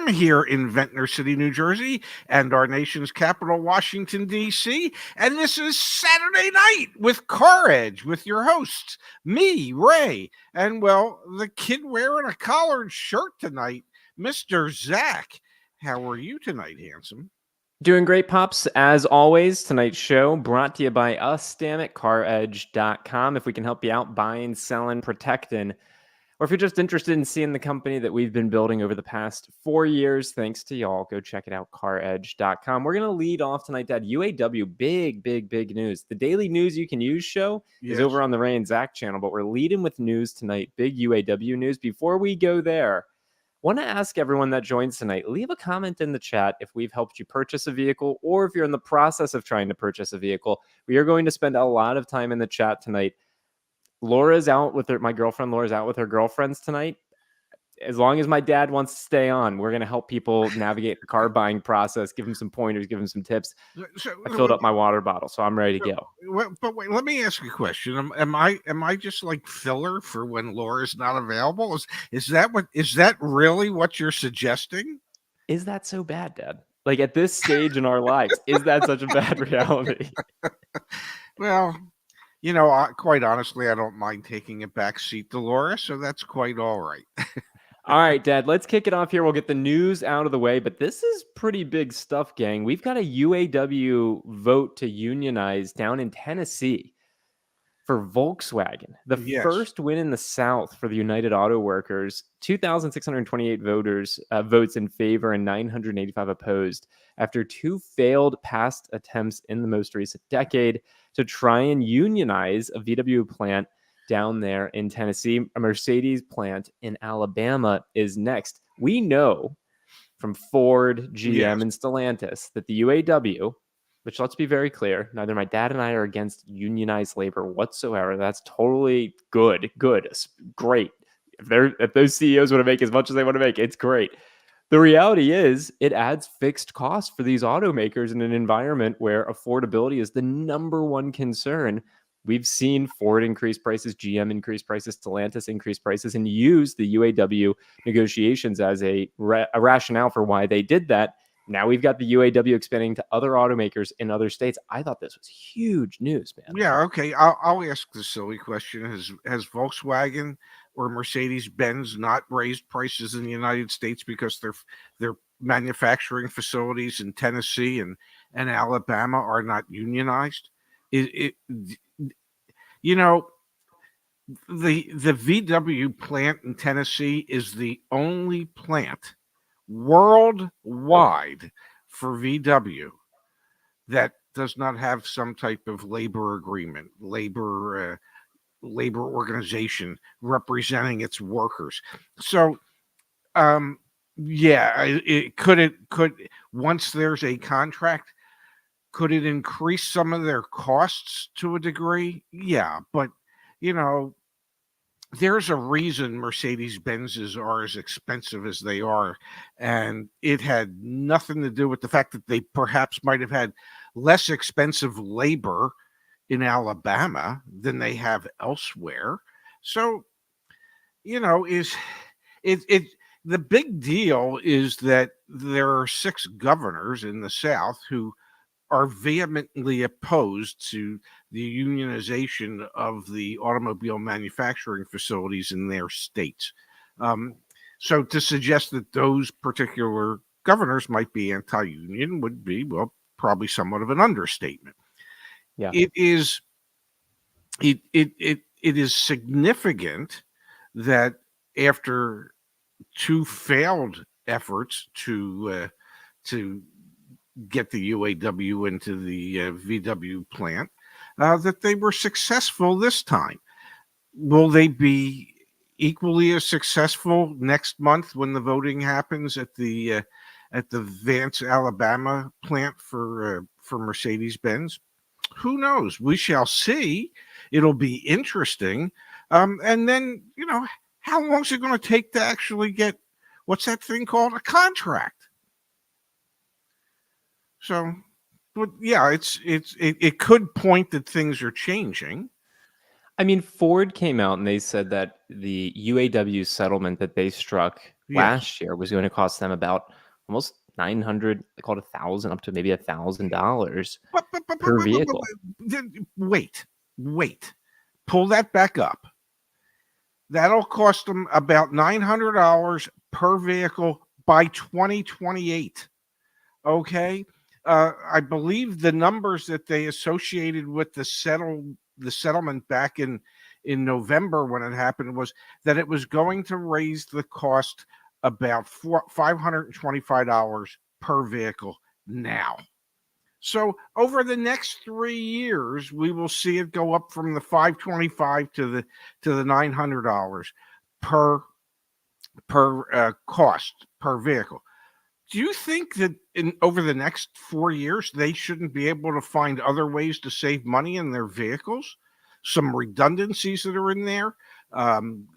I'm here in Ventnor City, New Jersey, and our nation's capital, Washington, D.C. And this is Saturday Night with CarEdge, with your hosts, me, Ray, and, well, the kid wearing a collared shirt tonight, Mr. Zach. How are you tonight, handsome? Doing great, Pops. As always, tonight's show brought to you by us, damn it, CarEdge.com. If we can help you out buying, selling, protecting, or if you're just interested in seeing the company that we've been building over the past 4 years, thanks to y'all, go check it out, CarEdge.com. We're going to lead off tonight, Dad. UAW, big news. The Daily News You Can Use show is over on the Ray and Zach channel, but we're leading with news tonight, big UAW news. Before we go there, want to ask everyone that joins tonight, leave a comment in the chat if we've helped you purchase a vehicle or if you're in the process of trying to purchase a vehicle. We are going to spend a lot of time in the chat tonight. Laura's out with my girlfriend. Laura's out with her girlfriends tonight. As long as my dad wants to stay on, we're going to help people navigate the car buying process, give them some pointers, give them some tips. I filled up my water bottle, so I'm ready to go. But wait, let me ask you a question. Am I just like filler for when Laura's not available? Is that really what you're suggesting? Is that so bad, Dad? Like at this stage in our lives, is that such a bad reality? Well, quite honestly, I don't mind taking a back seat to Laura, so that's quite all right. All right, Dad, let's kick it off here. We'll get the news out of the way, but this is pretty big stuff, gang. We've got a UAW vote to unionize down in Tennessee for Volkswagen. The first win in the South for the United Auto Workers. 2,628 votes in favor and 985 opposed after two failed past attempts in the most recent decade to try and unionize a VW plant down there in Tennessee. A Mercedes plant in Alabama is next. We know from Ford, GM, and Stellantis that the UAW, which let's be very clear, neither my dad and I are against unionized labor whatsoever. That's totally good. It's great. If those CEOs want to make as much as they want to make, it's great. The reality is it adds fixed costs for these automakers in an environment where affordability is the number one concern. We've seen Ford increase prices, GM increase prices, Stellantis increase prices, and use the UAW negotiations as a rationale for why they did that. Now we've got the UAW expanding to other automakers in other states. I thought this was huge news, man. Yeah, okay. I'll ask the silly question. Has Volkswagen or Mercedes-Benz not raised prices in the United States because their manufacturing facilities in Tennessee and Alabama are not unionized? The VW plant in Tennessee is the only plant worldwide for VW that does not have some type of labor agreement, labor organization representing its workers. So, it could once there's a contract, could it increase some of their costs to a degree? Yeah, but there's a reason Mercedes-Benzes are as expensive as they are, and it had nothing to do with the fact that they perhaps might have had less expensive labor in Alabama than they have elsewhere. So, the big deal is that there are 6 governors in the South who are vehemently opposed to the unionization of the automobile manufacturing facilities in their states. So to suggest that those particular governors might be anti-union would be, well, probably somewhat of an understatement. Yeah. It is significant that after 2 failed efforts to get the UAW into the VW plant, that they were successful this time. Will they be equally as successful next month when the voting happens at the Vance, Alabama plant for Mercedes-Benz? Who knows? We shall see. It'll be interesting. And then, how long is it going to take to actually get, what's that thing called? A contract. So, but yeah, it could point that things are changing. I mean, Ford came out and they said that the UAW settlement that they struck Yes. last year was going to cost them about almost 900, they called 1,000 up to maybe $1,000 per vehicle. Wait. Pull that back up. That'll cost them about $900 per vehicle by 2028. Okay. I believe the numbers that they associated with the settlement back in November when it happened was that it was going to raise the cost about $525 per vehicle now. So over the next 3 years, we will see it go up from the 525 to the $900 per cost per vehicle. Do you think that over the next 4 years they shouldn't be able to find other ways to save money in their vehicles? Some redundancies that are in there,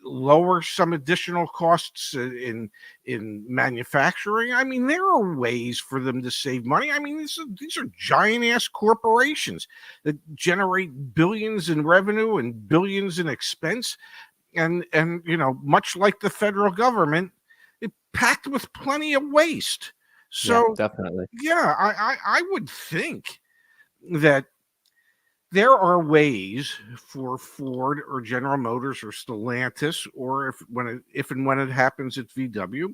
lower some additional costs in manufacturing. I mean, there are ways for them to save money. I mean, these are giant ass corporations that generate billions in revenue and billions in expense, and much like the federal government, it packed with plenty of waste. Yeah, So definitely. yeah, I would think that there are ways for Ford or General Motors or Stellantis, or if and when it happens at VW,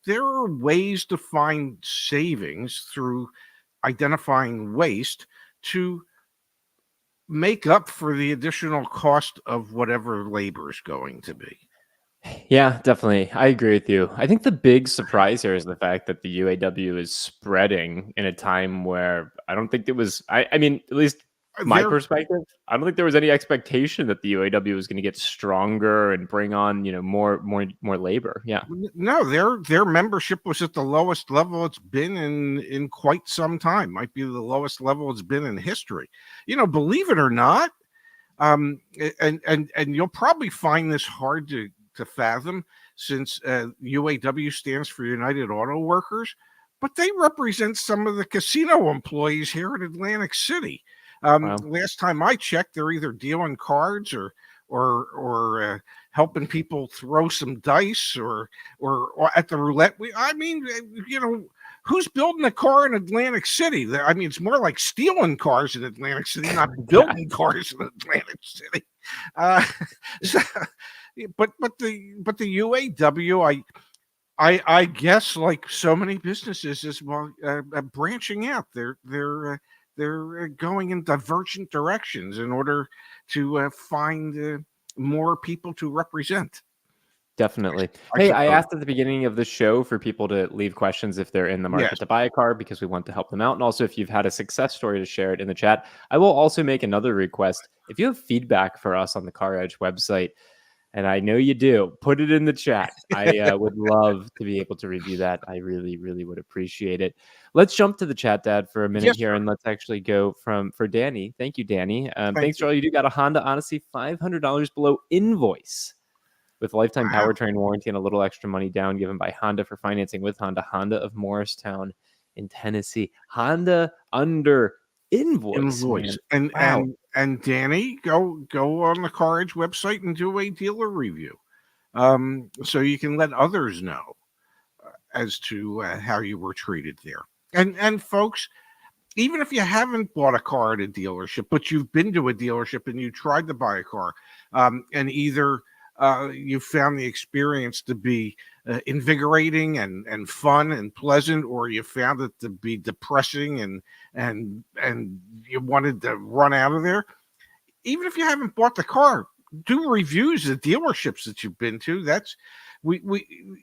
there are ways to find savings through identifying waste to make up for the additional cost of whatever labor is going to be. Yeah, definitely. I agree with you. I think the big surprise here is the fact that the UAW is spreading in a time where I don't think it was, I mean, at least my There perspective, I don't think there was any expectation that the UAW was going to get stronger and bring on, more labor. Yeah. No, their membership was at the lowest level it's been in quite some time. Might be the lowest level it's been in history. Believe it or not, and you'll probably find this hard to fathom, since UAW stands for United Auto Workers, but they represent some of the casino employees here in Atlantic City. Wow. Last time I checked, they're either dealing cards or helping people throw some dice or at the roulette. I mean, who's building a car in Atlantic City? I mean, it's more like stealing cars in Atlantic City, not Yeah. building cars in Atlantic City. Uh, so, but the UAW, I guess, like so many businesses as well, branching out. They're going in divergent directions in order to find more people to represent. Definitely. I Hey, I suppose. asked at the beginning of the show for people to leave questions if they're in the Yes. market to buy a car because we want to help them out. And also, if you've had a success story to share it in the chat. I will also make another request. If you have feedback for us on the CarEdge website, and I know you do, put it in the chat. I would love to be able to review that. I really, really would appreciate it. Let's jump to the chat, Dad, for a minute Yes, here, sir. and let's actually go for Danny. Thank you, Danny. Thank Thanks you. for all you do. Got a Honda Odyssey, $500 below invoice, with lifetime Wow. powertrain warranty and a little extra money down given by Honda for financing with Honda of Morristown in Tennessee. Honda under invoice, man. Invoice. And Wow. and Danny, go on the CarEdge website and do a dealer review, so you can let others know as to how you were treated there. And folks, even if you haven't bought a car at a dealership, but you've been to a dealership and you tried to buy a car, and either you found the experience to be invigorating and fun and pleasant, or you found it to be depressing and you wanted to run out of there. Even if you haven't bought the car, do reviews at dealerships that you've been to. That's we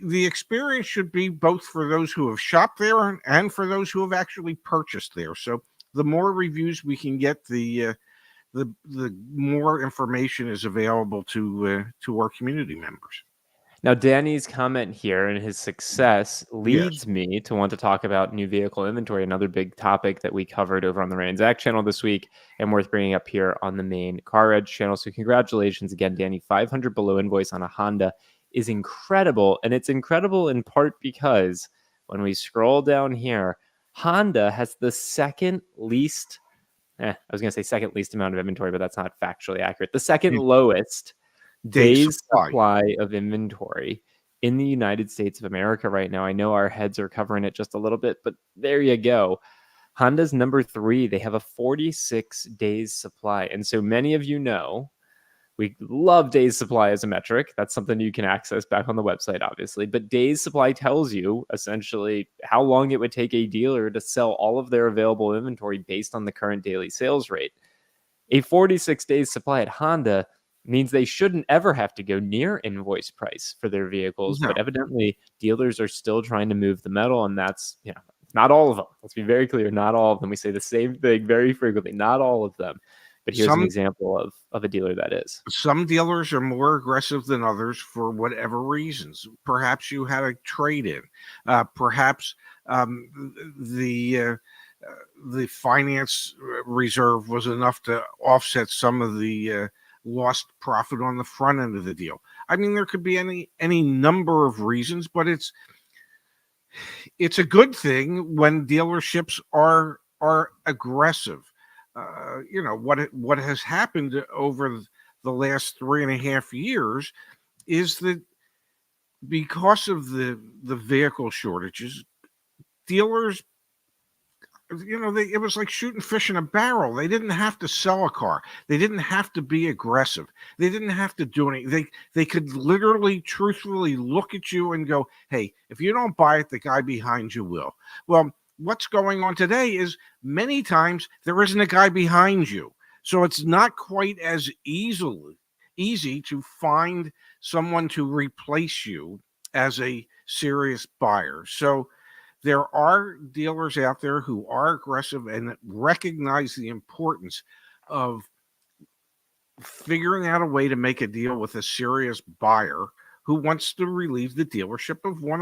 the experience should be both for those who have shopped there and for those who have actually purchased there. So the more reviews we can get, the more information is available to our community members. Now, Danny's comment here and his success Yes. leads me to want to talk about new vehicle inventory, another big topic that we covered over on the Ray and Zach channel this week and worth bringing up here on the main CarEdge channel. So congratulations again, Danny. 500 below invoice on a Honda is incredible. And it's incredible in part because when we scroll down here, Honda has the second least, I was going to say second least amount of inventory, but that's not factually accurate. The second lowest Day days supply. supply of inventory in the United States of America right now. I know our heads are covering it just a little bit, but there you go. Honda's number 3. They have a 46 days supply. And so many of you know, we love days supply as a metric. That's something you can access back on the website, obviously. But days supply tells you essentially how long it would take a dealer to sell all of their available inventory based on the current daily sales rate. A 46 days supply at Honda means they shouldn't ever have to go near invoice price for their vehicles. No, But evidently, dealers are still trying to move the metal, and that's, not all of them. Let's be very clear, not all of them. We say the same thing very frequently, not all of them. But here's an some example of a dealer that is. some dealers are more aggressive than others for whatever reasons. Perhaps you had a trade in. Perhaps the finance reserve was enough to offset some of the lost profit on the front end of the deal. I mean, there could be any number of reasons, but it's a good thing when dealerships are aggressive. What has happened over the last 3.5 years is that because of the vehicle shortages, dealers, it was like shooting fish in a barrel. They didn't have to sell a car. They didn't have to be aggressive. They didn't have to do anything. They could literally, truthfully look at you and go, hey, if you don't buy it, the guy behind you will. Well, what's going on today is many times there isn't a guy behind you. So it's not quite as easy to find someone to replace you as a serious buyer. So there are dealers out there who are aggressive and recognize the importance of figuring out a way to make a deal with a serious buyer who wants to relieve the dealership of one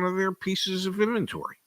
of their pieces of inventory.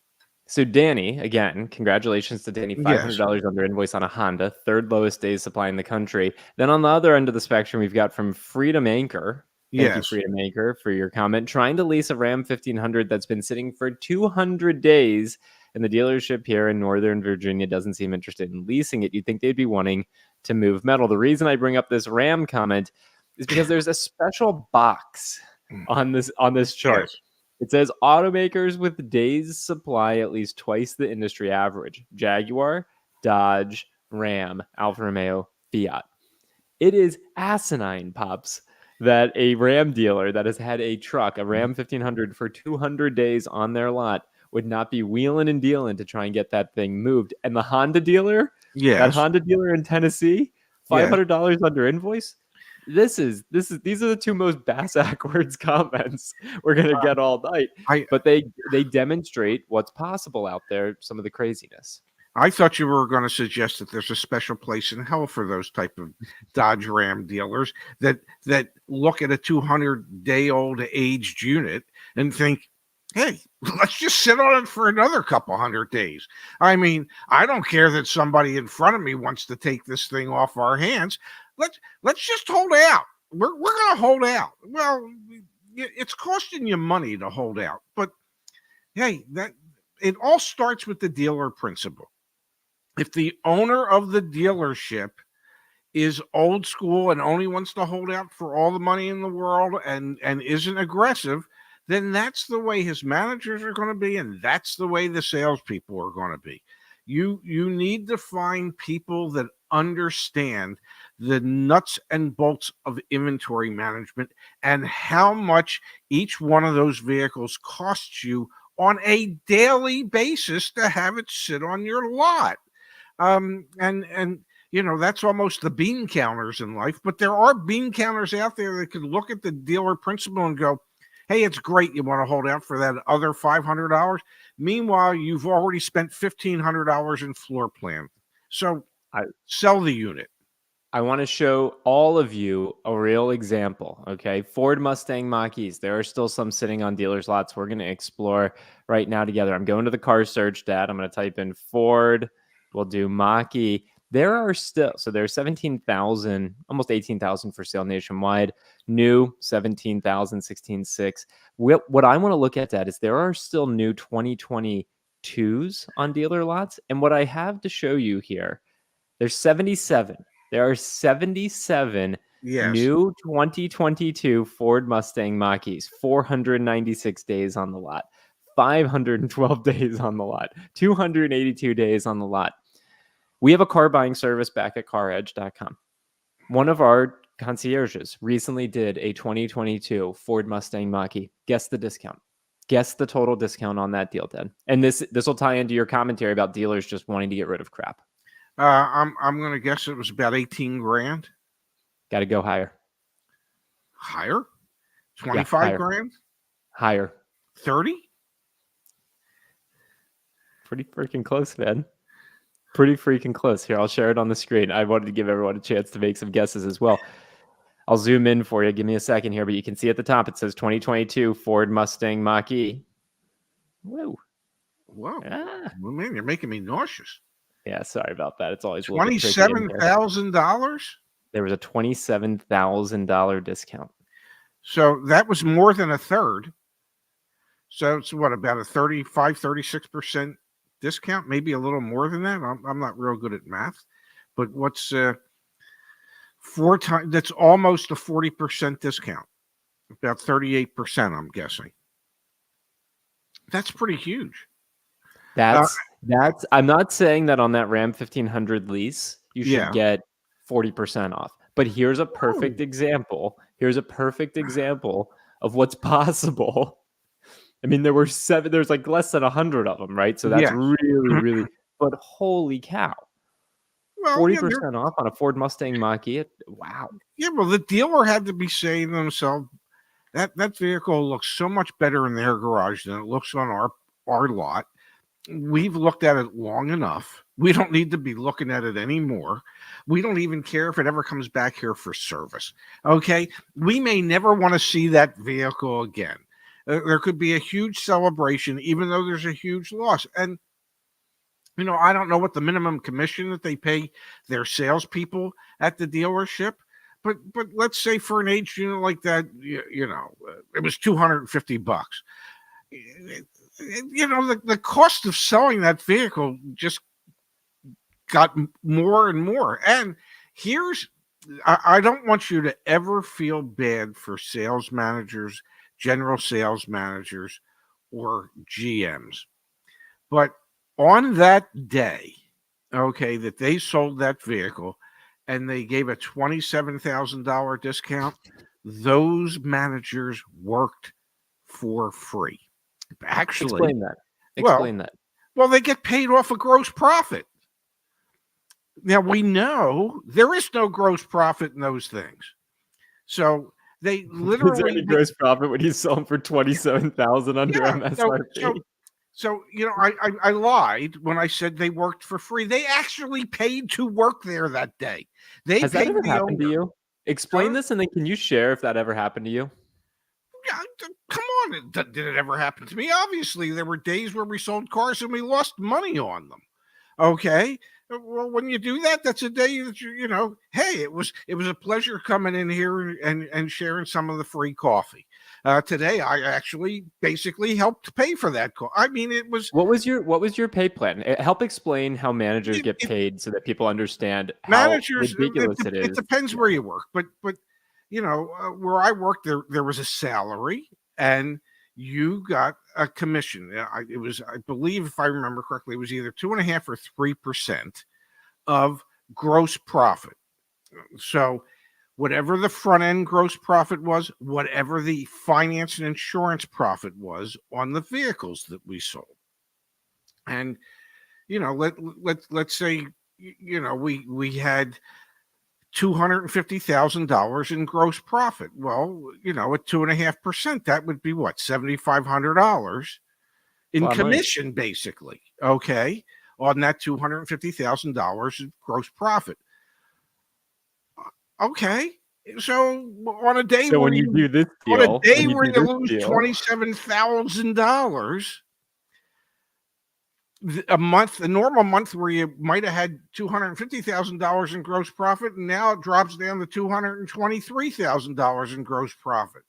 So Danny, again, congratulations to Danny, Yes. $500 under invoice on a Honda, third lowest days supply in the country. Then on the other end of the spectrum, we've got from Freedom Anchor. Thank you, Yes. Freedom Anchor, for your comment. Trying to lease a Ram 1500 that's been sitting for 200 days, and the dealership here in Northern Virginia doesn't seem interested in leasing it. You'd think they'd be wanting to move metal. The reason I bring up this Ram comment is because there's a special box on this chart. Yes. It says automakers with days supply at least twice the industry average: Jaguar, Dodge, Ram, Alfa Romeo, Fiat. It is asinine, Pops, that a Ram dealer that has had a truck, a Ram 1500, for 200 days on their lot would not be wheeling and dealing to try and get that thing moved. And the Honda dealer, that Yes. Honda dealer in Tennessee, Yes. $500 under invoice. These are the two most backwards comments we're gonna get all night. I But they demonstrate what's possible out there, some of the craziness. I thought you were going to suggest that there's a special place in hell for those type of Dodge Ram dealers that look at a 200-day-old aged unit and think, hey, let's just sit on it for another couple hundred days. I mean, I don't care that somebody in front of me wants to take this thing off our hands. Let's just hold out. We're going to hold out. Well, it's costing you money to hold out, but hey, that it all starts with the dealer principle. If the owner of the dealership is old school and only wants to hold out for all the money in the world and isn't aggressive, then that's the way his managers are going to be, and that's the way the salespeople are going to be. You need to find people that understand the nuts and bolts of inventory management and how much each one of those vehicles costs you on a daily basis to have it sit on your lot. And that's almost the bean counters in life, but there are bean counters out there that could look at the dealer principle and go, hey, it's great you want to hold out for that other $500. Meanwhile, you've already spent $1,500 in floor plan. So sell the unit. I want to show all of you a real example, okay? Ford Mustang Mach-E's. There are still some sitting on dealers' lots we're going to explore right now together. I'm going to the car search, Dad. I'm going to type in Ford. We'll do Mach-E. There are still, so there's 17,000, almost 18,000 for sale nationwide. New, 17,000, 16,600. What I want to look at, Dad, is there are still new 2022s on dealer lots. And what I have to show you here, there's 77. There are 77 Yes. New 2022 Ford Mustang Mach-E's, 496 days on the lot, 512 days on the lot, 282 days on the lot. We have a car buying service back at CarEdge.com. One of our concierges recently did a 2022 Ford Mustang Mach-E. Guess the discount. Guess the total discount on that deal, Ted. And this will tie into your commentary about dealers just wanting to get rid of crap. I'm going to guess it was about 18 grand. Got to go higher. Higher? 25 higher. grand? Higher. 30? Pretty freaking close, man. Pretty freaking close. Here, I'll share it on the screen. I wanted to give everyone a chance to make some guesses as well. I'll zoom in for you. Give me a second here, but you can see at the top it says 2022 Ford Mustang Mach-E. Whoa. Whoa. Well, man, you're making me nauseous. Yeah, sorry about that. It's always a little bit tricky. $27,000? There was a $27,000 discount. So that was more than a third. So it's what, about a 36% discount? Maybe a little more than that. I'm not real good at math. But what's 4 times? That's almost a 40% discount. About 38%, I'm guessing. That's pretty huge. That's I'm not saying that on that Ram 1500 lease you should get 40% off. But here's a perfect example. Here's a perfect example of what's possible. I mean, there's like less than 100 of them, right? So that's really, really, but holy cow. Well, 40% off on a Ford Mustang Mach-E. Wow. Yeah, well, the dealer had to be saying to himself, that vehicle looks so much better in their garage than it looks on our lot. We've looked at it long enough. We don't need to be looking at it anymore. We don't even care if it ever comes back here for service. Okay? We may never want to see that vehicle again. There could be a huge celebration, even though there's a huge loss. And, I don't know what the minimum commission that they pay their salespeople at the dealership, but let's say for an age unit like that, it was $250. The cost of selling that vehicle just got more and more. And I don't want you to ever feel bad for sales managers, general sales managers, or GMs. But on that day, that they sold that vehicle and they gave a $27,000 discount, those managers worked for free. Actually, explain that. Well, they get paid off a gross profit. Now, we know there is no gross profit in those things. So they literally... Is there any gross profit when you sell them for $27,000 under MSRP? So I lied when I said they worked for free. They actually paid to work there that day. Has that ever happened to you? Explain this, and then can you share if that ever happened to you? Yeah, come on. Did it ever happen to me? Obviously, there were days where we sold cars and we lost money on them. Okay. Well, when you do that, that's a day that hey, it was a pleasure coming in here and sharing some of the free coffee. Today, I actually basically helped pay for that call. I mean, it was... What was your pay plan? Help explain how managers get paid so that people understand how ridiculous it is. It depends where you work, but where I worked, there was a salary, and you got a commission. It was, I believe, if I remember correctly, it was either 2.5% or 3% of gross profit. So whatever the front end gross profit was, whatever the finance and insurance profit was on the vehicles that we sold. And, let's say, we had $250,000 in gross profit. Well, at 2.5%, that would be what, $7,500 in commission, basically. Okay, on that $250,000 in gross profit. Okay, so on a day where you do this deal, on a day where you lose $27,000. A normal month where you might have had $250,000 in gross profit, and now it drops down to $223,000 in gross profit.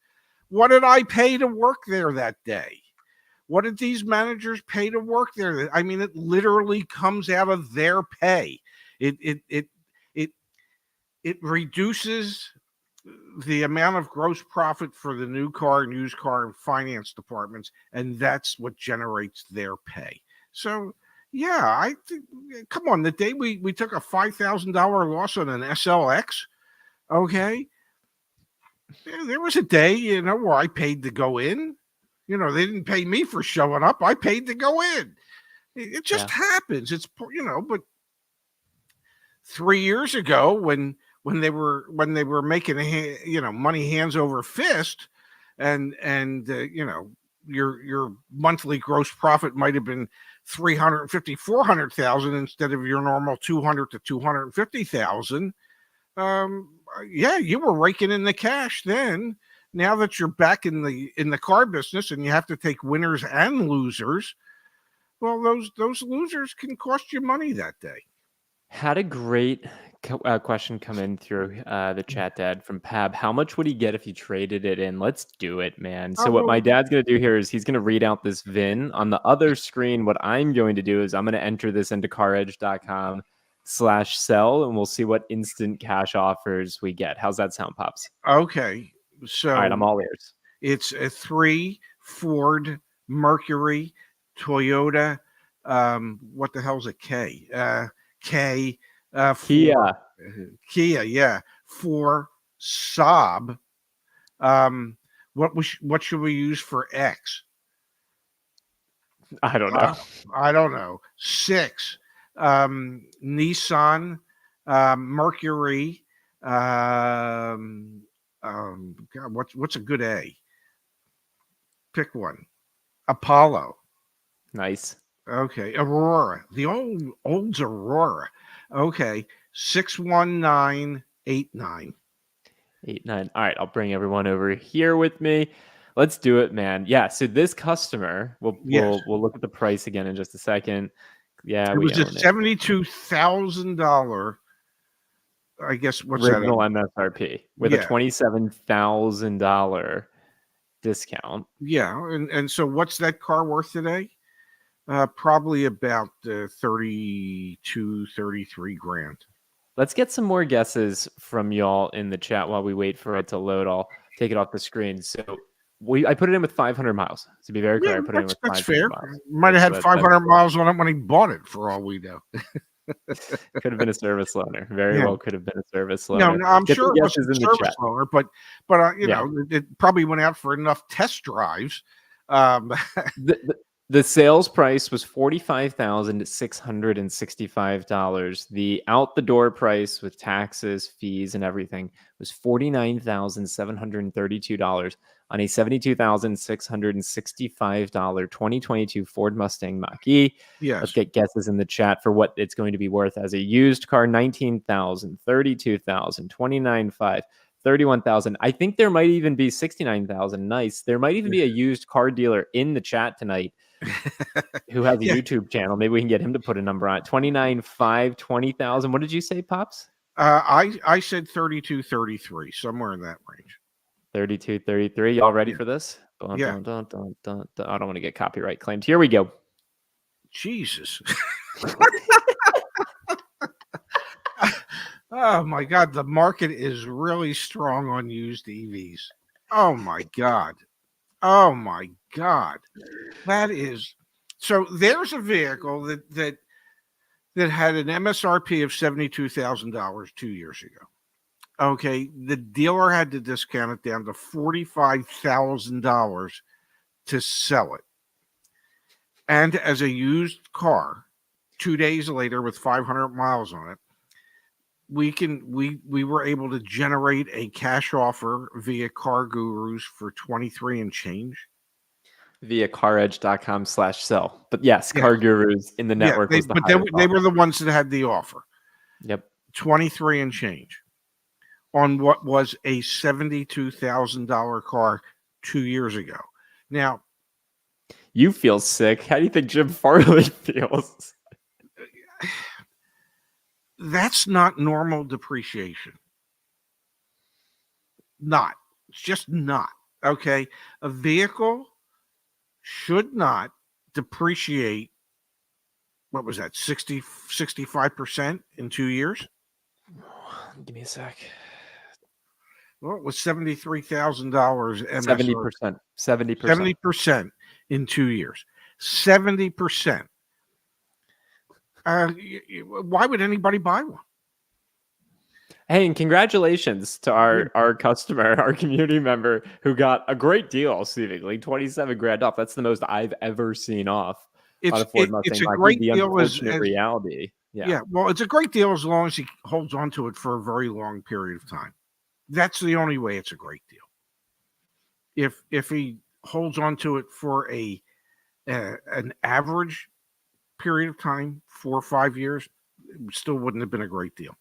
What did I pay to work there that day? What did these managers pay to work there? I mean, it literally comes out of their pay. It reduces the amount of gross profit for the new car and used car and finance departments, and that's what generates their pay. So, yeah, come on. The day we took a $5,000 loss on an SLX, okay, there was a day, where I paid to go in. They didn't pay me for showing up. I paid to go in. It just happens. But 3 years ago, when they were making money hands over fist, and your monthly gross profit might have been 350, 400,000 instead of your normal 200 to 250,000. Yeah, you were raking in the cash then. Now that you're back in the car business and you have to take winners and losers, well, those losers can cost you money that day. Had a great question come in through the chat, Dad, from Pab. How much would he get if he traded it in? Let's do it, man. So what my dad's going to do here is he's going to read out this VIN. On the other screen, what I'm going to do is I'm going to enter this into CarEdge.com/sell, and we'll see what instant cash offers we get. How's that sound, Pops? Okay. So all right, I'm all ears. It's a 3 Ford Mercury, Toyota. What the hell's a K? Kia, yeah, for Saab. What should we use for X? I don't know. I don't know. 6, Nissan, Mercury. God, what's a good A? Pick one. Apollo. Nice. Okay, Aurora. The old Aurora. Okay, 61989. 89. All right, I'll bring everyone over here with me. Let's do it, man. Yeah. So this customer, we'll look at the price again in just a second. Yeah, it was a $72,000. I guess what's original that? MSRP with a $27,000 discount. Yeah, and so what's that car worth today? Probably about 32, 33 grand. Let's get some more guesses from y'all in the chat while we wait for it to load. I'll take it off the screen. So I put it in with 500 miles. To be very clear, I put it in with 500 fair. miles. Might have had 500 miles on it when he bought it, for all we know. Could have been a service loaner. Very well could have been a service loaner. No, I'm sure it was a service loaner, but it probably went out for enough test drives. The sales price was $45,665. The out the door price with taxes, fees, and everything was $49,732 on a $72,665 2022 Ford Mustang Mach-E. Yes. Let's get guesses in the chat for what it's going to be worth as a used car. $19,000, $32,000, $29,500. 31,000. I think there might even be 69,000. Nice. There might even be a used car dealer in the chat tonight who has a YouTube channel. Maybe we can get him to put a number on it. 29,500, 20,000. What did you say, Pops? I said 32, 33, somewhere in that range. 32, 33. Y'all ready for this? Yeah. I don't want to get copyright claimed. Here we go. Jesus. Oh my God, the market is really strong on used EVs. Oh my God. That is so. There's a vehicle that had an MSRP of $72,000 2 years ago. Okay, the dealer had to discount it down to $45,000 to sell it, and as a used car, 2 days later with 500 miles on it, we were able to generate a cash offer via Car Gurus for 23 and change. Via CarEdge.com/sell. But yes, Car Gurus in the network. They were the ones that had the offer. Yep. 23 and change on what was a $72,000 car 2 years ago. Now, you feel sick. How do you think Jim Farley feels? That's not normal depreciation. It's just not. Okay. A vehicle should not depreciate. What was that? 65% in 2 years? Give me a sec. Well, it was $73,000 MSRP. 70%. 70%. 70% in 2 years. 70%. Why would anybody buy one? Hey, and congratulations to our customer, our community member who got a great deal, seemingly 27 grand off. That's the most I've ever seen off on a Ford It's Mustang a Mach-E. great The deal unfortunate reality. yeah, well, it's a great deal as long as he holds on to it for a very long period of time. That's the only way it's a great deal. If he holds on to it for an average period of time, 4 or 5 years, it still wouldn't have been a great deal.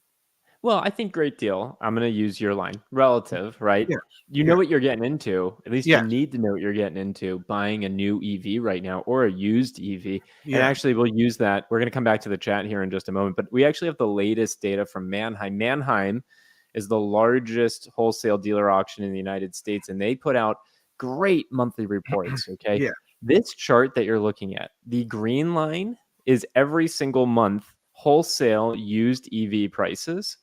Well, I think great deal. I'm going to use your line. Relative, right? Yes. You know what you're getting into. At least you Yes. need to know what you're getting into buying a new EV right now or a used EV. And Yeah. actually, we'll use that. We're going to come back to the chat here in just a moment, but we actually have the latest data from Manheim. Manheim is the largest wholesale dealer auction in the United States, and they put out great monthly reports. Okay. Yeah. This chart that you're looking at, the green line is every single month wholesale used EV prices.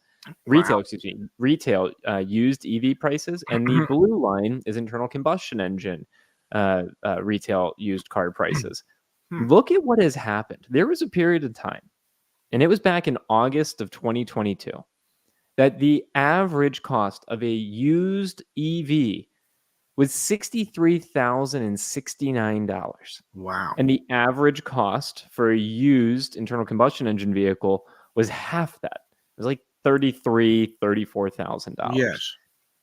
Retail, Wow. excuse me, retail used EV prices, and the blue line is internal combustion engine retail used car prices. Look at what has happened. There was a period of time, and it was back in August of 2022, that the average cost of a used EV was $63,069. Wow. And the average cost for a used internal combustion engine vehicle was half that. It was like $33,000, $34,000. Yes.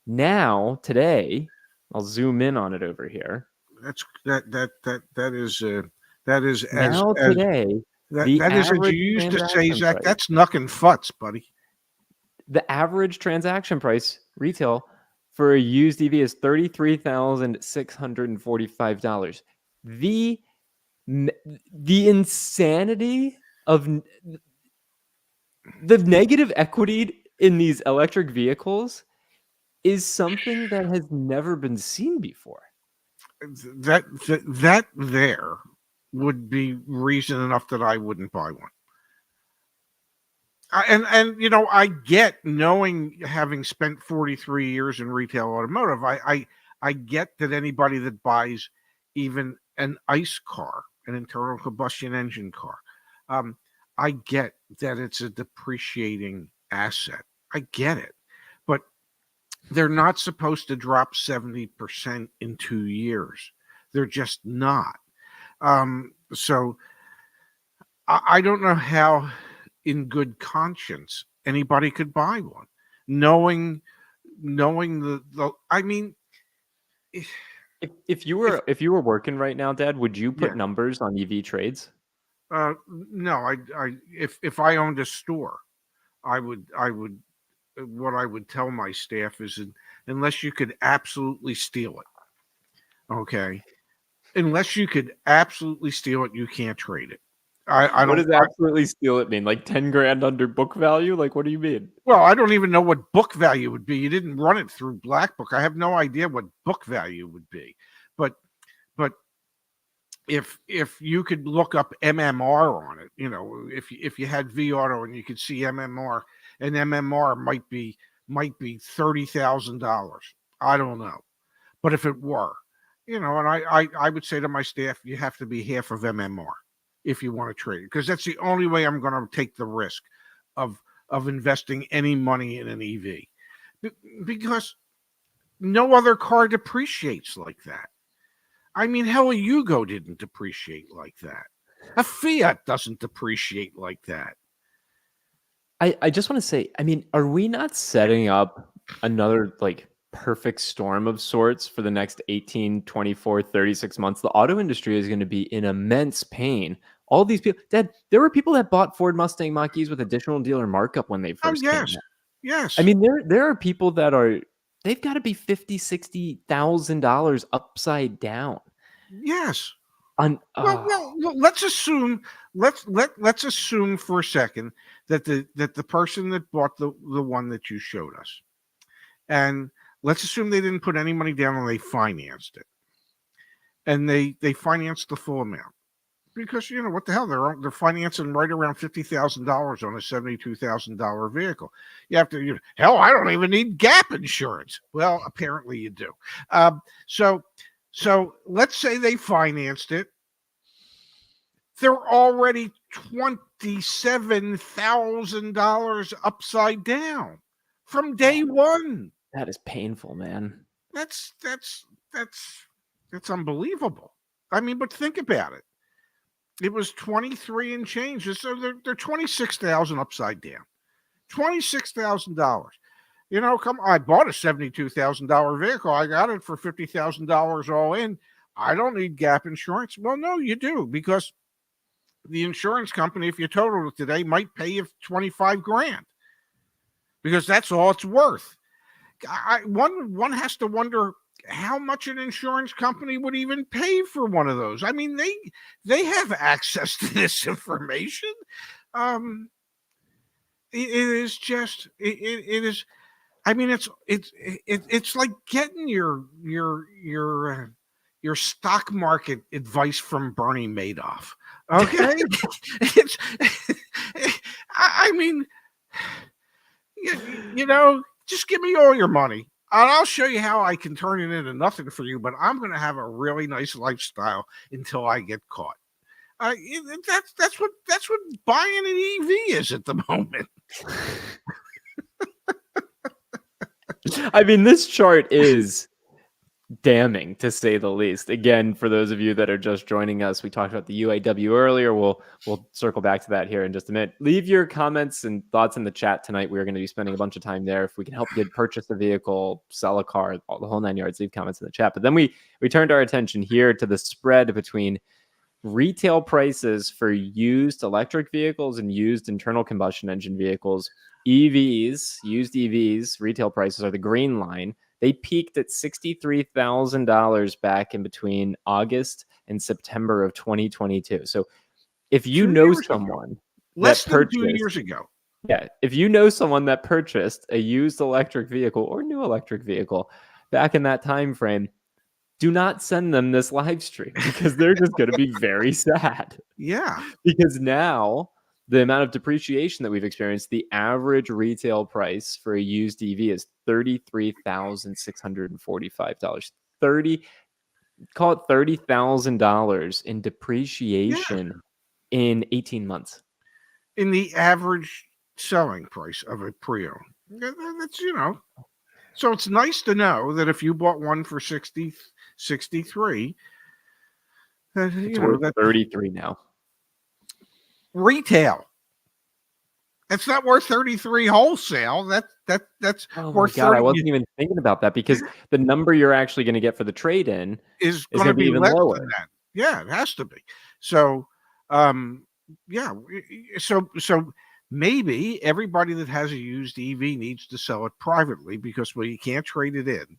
Now, today, I'll zoom in on it over here. That is Now, today, the that is, as you average used to say, transaction Zach, price, that's knuck and futz, buddy. the average transaction price retail for a used EV is $33,645. The insanity of the negative equity in these electric vehicles is something that has never been seen before. That there would be reason enough that I wouldn't buy one. And you know, I get, knowing, having spent 43 years in retail automotive, I get that anybody that buys even an ICE car, an internal combustion engine car, I get that it's a depreciating asset. I get it, but they're not supposed to drop 70% in 2 years. They're just not. So I don't know how, in good conscience, anybody could buy one, knowing the I mean, If you were working right now, Dad, would you put yeah. numbers on EV trades? No, if I owned a store, I would what I would tell my staff is, unless you could absolutely steal it, okay? Unless you could absolutely steal it, you can't trade it. I What don't. does absolutely steal it mean? Like 10 grand under book value? Like, what do you mean? Well, I don't even know what book value would be. You didn't run it through Black Book. I have no idea what book value would be. But if you could look up MMR on it, you know, if you had V Auto and you could see MMR, and MMR might be $30,000. I don't know. But if it were, you know, and I would say to my staff, you have to be half of MMR if you want to trade it, because that's the only way I'm going to take the risk of investing any money in an EV, because no other car depreciates like that. I mean, hell, a Yugo didn't depreciate like that. A Fiat doesn't depreciate like that. I just want to say, I mean, are we not setting up another like perfect storm of sorts for the next 18, 24, 36 months? The auto industry is going to be in immense pain. All these people, Dad, there were people that bought Ford Mustang Mach-E's with additional dealer markup when they Oh, first came yes. out. Yes. I mean, there are people that are, they've got to be $50,000, $60,000 upside down. Yes. On Well, let's assume let's assume for a second that the person that bought the one that you showed us, and let's assume they didn't put any money down and they financed it, and they financed the full amount. because what the hell, they're financing right around $50,000 on a $72,000 vehicle. You have to, hell, I don't even need gap insurance. Well, apparently you do. So let's say they financed it. They're already $27,000 upside down from day one. That is painful, man. That's unbelievable. I mean, but think about it. It was 23 and change. So they're 26,000 upside down. $26,000. Come on, I bought a $72,000 vehicle. I got it for $50,000 all in. I don't need gap insurance. Well, no, you do, because the insurance company, if you total it today, might pay you 25 grand because that's all it's worth. One has to wonder how much an insurance company would even pay for one of those. I mean, they have access to this information. It is just it is. I mean, it's like getting your stock market advice from Bernie Madoff. Okay, I mean, just give me all your money, and I'll show you how I can turn it into nothing for you. But I'm going to have a really nice lifestyle until I get caught. That's what buying an EV is at the moment. I mean, this chart is damning, to say the least. Again, for those of you that are just joining us, we talked about the UAW earlier. We'll circle back to that here in just a minute. Leave your comments and thoughts in the chat tonight. We're going to be spending a bunch of time there. If we can help you purchase a vehicle, sell a car, all the whole 9 yards, leave comments in the chat. But then we turned our attention here to the spread between retail prices for used electric vehicles and used internal combustion engine vehicles. EVs, used EVs, retail prices are the green line. They peaked at $63,000 back in between August and September of 2022. So if you know someone less than 2 years ago, yeah, if you know someone that purchased a used electric vehicle or new electric vehicle back in that time frame, do not send them this live stream, because they're just going to be very sad. Yeah. Because now the amount of depreciation that we've experienced, the average retail price for a used EV is $33,645. Call it $30,000 in depreciation in 18 months. In the average selling price of a pre-owned. That's, So it's nice to know that if you bought one for 63, it's worth 33 now. Retail. It's not worth 33 wholesale. That's worth. God, I wasn't even thinking about that, because the number you're actually going to get for the trade-in is going to be even lower than that. Yeah, it has to be. So, So maybe everybody that has a used EV needs to sell it privately, because you can't trade it in.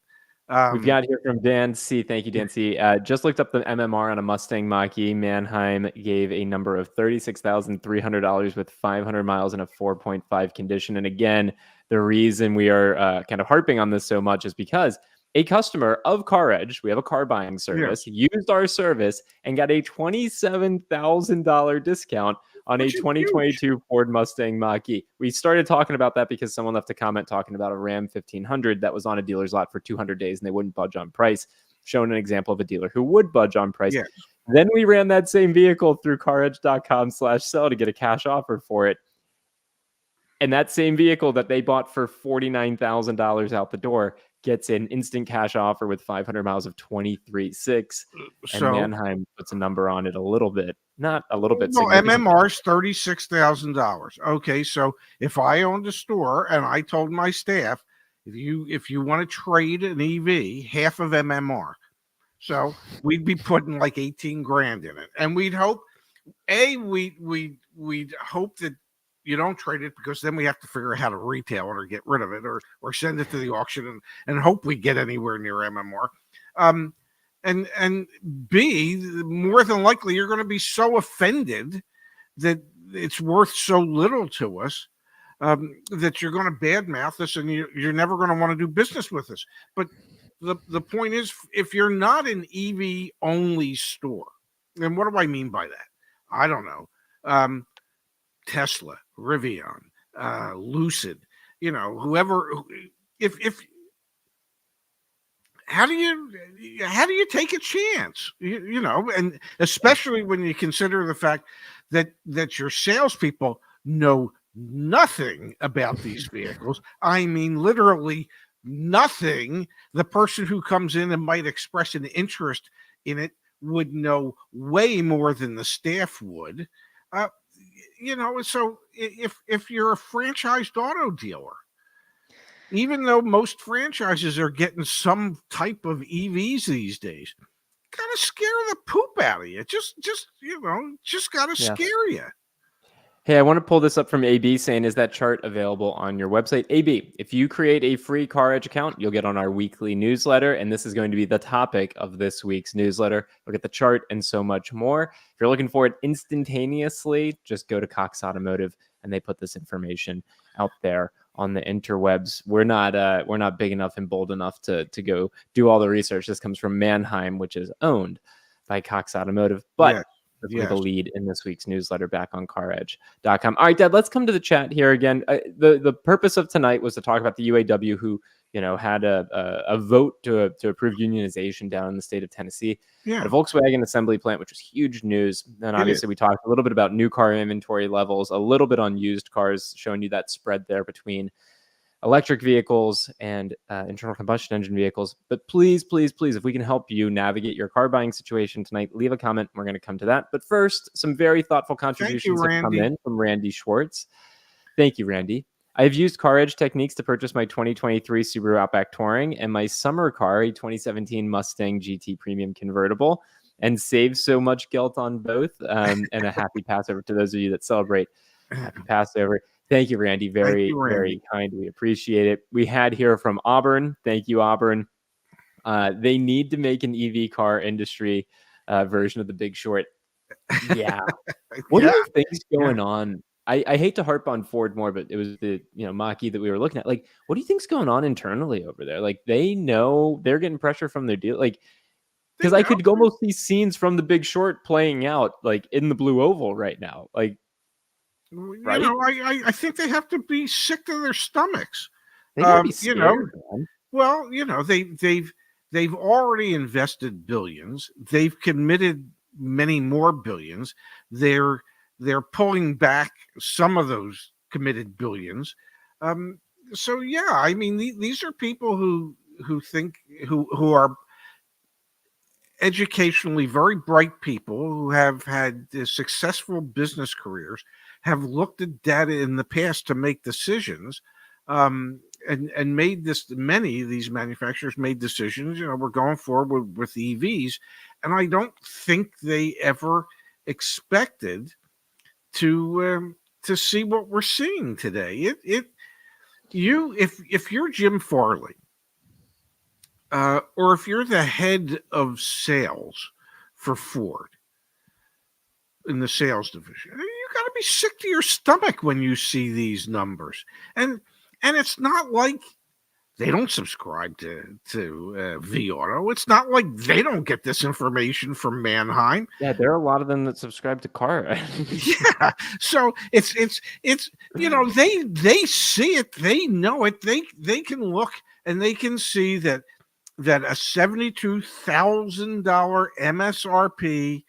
We've got here from Dan C. Thank you, Dan C. Just looked up the MMR on a Mustang Mach-E. Manheim gave a number of $36,300 with 500 miles in a 4.5 condition. And again, the reason we are kind of harping on this so much is because a customer of CarEdge, we have a car buying service, used our service and got a $27,000 discount on a 2022 Ford Mustang Mach-E. We started talking about that because someone left a comment talking about a Ram 1500 that was on a dealer's lot for 200 days and they wouldn't budge on price, showing an example of a dealer who would budge on price. Yes. Then we ran that same vehicle through caredge.com/sell to get a cash offer for it. And that same vehicle that they bought for $49,000 out the door gets an instant cash offer with 500 miles of 23.6. And Manheim puts a number on it a little bit. Not a little bit. Well, MMR is $36,000. Okay, so if I owned a store and I told my staff, if you want to trade an EV, half of MMR. So we'd be putting like 18 grand in it. And we'd hope, we'd hope that you don't trade it, because then we have to figure out how to retail it or get rid of it or send it to the auction and hope we get anywhere near MMR. And B, more than likely, you're going to be so offended that it's worth so little to us that you're going to badmouth us and you're never going to want to do business with us. But the point is, if you're not an EV only store, and what do I mean by that? I don't know, um, Tesla, Rivian, Lucid, whoever. If how do you take a chance? And especially when you consider the fact that your salespeople know nothing about these vehicles. I mean, literally nothing. The person who comes in and might express an interest in it would know way more than the staff would. Uh, so if you're a franchised auto dealer, even though most franchises are getting some type of EVs these days, gotta scare the poop out of you. Just gotta Yeah. scare you. Hey, I want to pull this up from AB saying, is that chart available on your website? AB, if you create a free CarEdge account, you'll get on our weekly newsletter. And this is going to be the topic of this week's newsletter. Look at the chart and so much more. If you're looking for it instantaneously, just go to Cox Automotive and they put this information out there on the interwebs. We're not big enough and bold enough to go do all the research. This comes from Manheim, which is owned by Cox Automotive. But Yes. the lead in this week's newsletter back on CarEdge.com. All right, Dad, let's come to the chat here again. The purpose of tonight was to talk about the UAW, who had a vote to approve unionization down in the state of Tennessee at a Volkswagen assembly plant, which was huge news. And obviously, we talked a little bit about new car inventory levels, a little bit on used cars, showing you that spread there between electric vehicles and internal combustion engine vehicles. But please, please, please, if we can help you navigate your car buying situation tonight, leave a comment. We're going to come to that. But first, some very thoughtful contributions have come in from Randy Schwartz. Thank you, Randy. I've used CarEdge techniques to purchase my 2023 Subaru Outback Touring and my summer car, a 2017 Mustang GT Premium Convertible, and save so much guilt on both. And a happy Passover to those of you that celebrate. Happy Passover. Thank you, Randy. Very, very kind. We appreciate it. We had here from Auburn. Thank you, Auburn. They need to make an EV car industry version of The Big Short. Yeah. What do you think's going on? I hate to harp on Ford more, but it was the Mach-E that we were looking at. Like, what do you think's going on internally over there? Like, they know they're getting pressure from their deal. Like, because I could almost see scenes from The Big Short playing out like in the Blue Oval right now. Like, right? I think they have to be sick to their stomachs. They gotta be scared, man. Well, they've already invested billions. They've committed many more billions. They're pulling back some of those committed billions. So yeah, I mean, these are people who are educationally very bright people who have had successful business careers, have looked at data in the past to make decisions, and made this. Many of these manufacturers made decisions. We're going forward with EVs, and I don't think they ever expected to see what we're seeing today. If you're Jim Farley, or if you're the head of sales for Ford in the sales division, you got to be sick to your stomach when you see these numbers. And it's not like they don't subscribe to vAuto. It's not like they don't get this information from Manheim. Yeah, there are a lot of them that subscribe to CarEdge. Yeah, so it's they see it, they know it, they can look and they can see that a $72,000 MSRP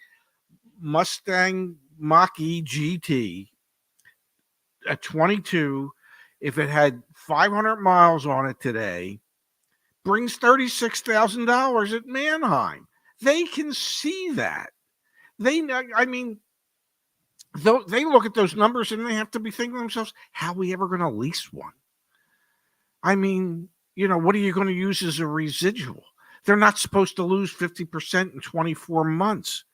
Mustang Mach-E GT, a 22, if it had 500 miles on it today, brings $36,000 at Manheim. They can see that. They know. I mean, they look at those numbers and they have to be thinking to themselves, how are we ever going to lease one? I mean, what are you going to use as a residual? They're not supposed to lose 50% in 24 months.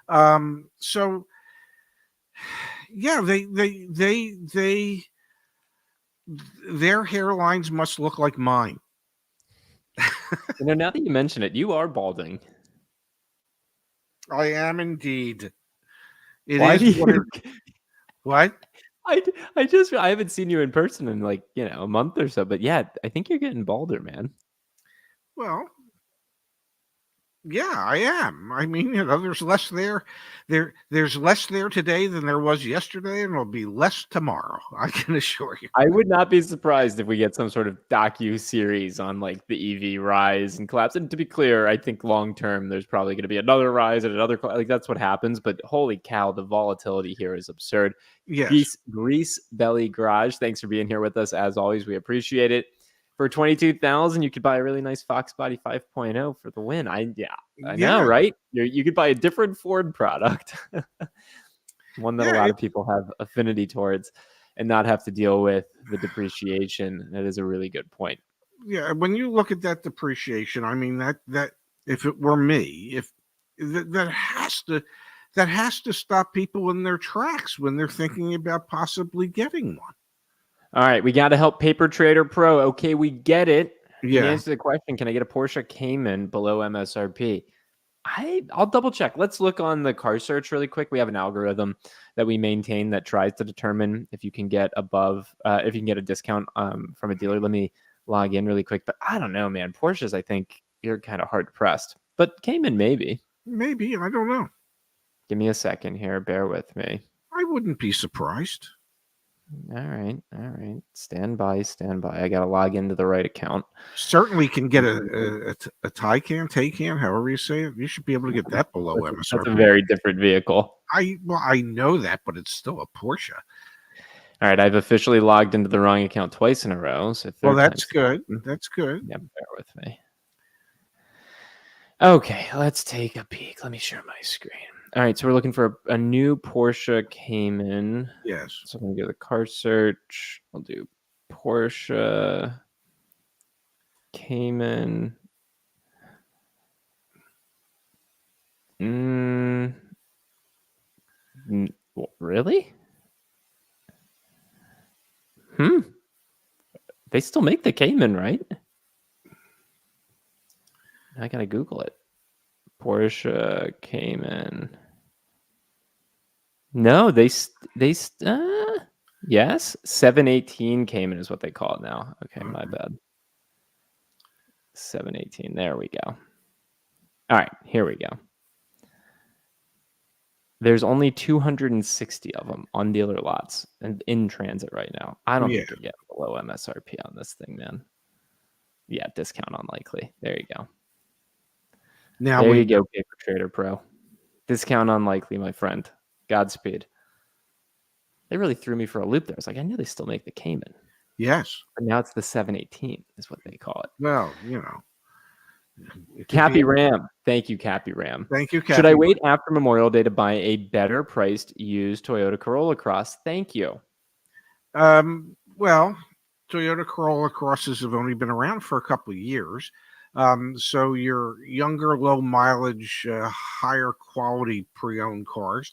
So yeah, their hairlines must look like mine. Now that you mention it, you are balding. I am indeed. What? I haven't seen you in person in like a month or so, but yeah, I think you're getting balder, man. Well, Yeah, I am. I mean, there's less there. There's less there today than there was yesterday, and there'll be less tomorrow. I can assure you. I would not be surprised if we get some sort of docu-series on like the EV rise and collapse. And to be clear, I think long term there's probably going to be another rise and another like that's what happens. But holy cow, the volatility here is absurd. Yes. Grease Belly Garage, thanks for being here with us as always. We appreciate it. For 22,000, you could buy a really nice Fox Body 5.0 for the win. I know, Yeah. right? You could buy a different Ford product, one that a lot of people have affinity towards, and not have to deal with the depreciation. That is a really good point. Yeah, when you look at that depreciation, I mean that if it were me, if that has to stop people in their tracks when they're thinking about possibly getting one. All right, we got to help Paper Trader Pro. Okay, we get it. Yeah. The answer to the question, can I get a Porsche Cayman below MSRP? I'll double check. Let's look on the car search really quick. We have an algorithm that we maintain that tries to determine if you can get if you can get a discount from a dealer. Let me log in really quick. But I don't know, man. Porsches, I think you're kind of hard pressed. But Cayman, maybe. Maybe. I don't know. Give me a second here. Bear with me. I wouldn't be surprised. All right. Stand by. I got to log into the right account. Certainly can get a Taycan, however you say it. You should be able to get that below MSRP. That's a very different vehicle. I know that, but it's still a Porsche. All right, I've officially logged into the wrong account twice in a row. So that's good. That's good. Yeah, bear with me. Okay, let's take a peek. Let me share my screen. All right, so we're looking for a new Porsche Cayman. Yes. So I'm going to go to the car search. I'll do Porsche Cayman. Really? They still make the Cayman, right? I got to Google it. Porsche Cayman. No, yes, 718 Cayman is what they call it now. Okay, my bad. 718. There we go. All right, here we go. There's only 260 of them on dealer lots and in transit right now. I don't think you're getting below MSRP on this thing, man. Yeah, discount unlikely. There you go. Now there you go, Paper Trader Pro. Discount unlikely, my friend. Godspeed. They really threw me for a loop there. I was like, I knew they still make the Cayman. Yes. But now it's the 718 is what they call it. Well, Cappy Ram. Thank you, Cappy Ram. Thank you, Cappy. Should I wait after Memorial Day to buy a better priced used Toyota Corolla Cross? Thank you. Well, Toyota Corolla Crosses have only been around for a couple of years. So your younger, low mileage, higher quality pre-owned cars,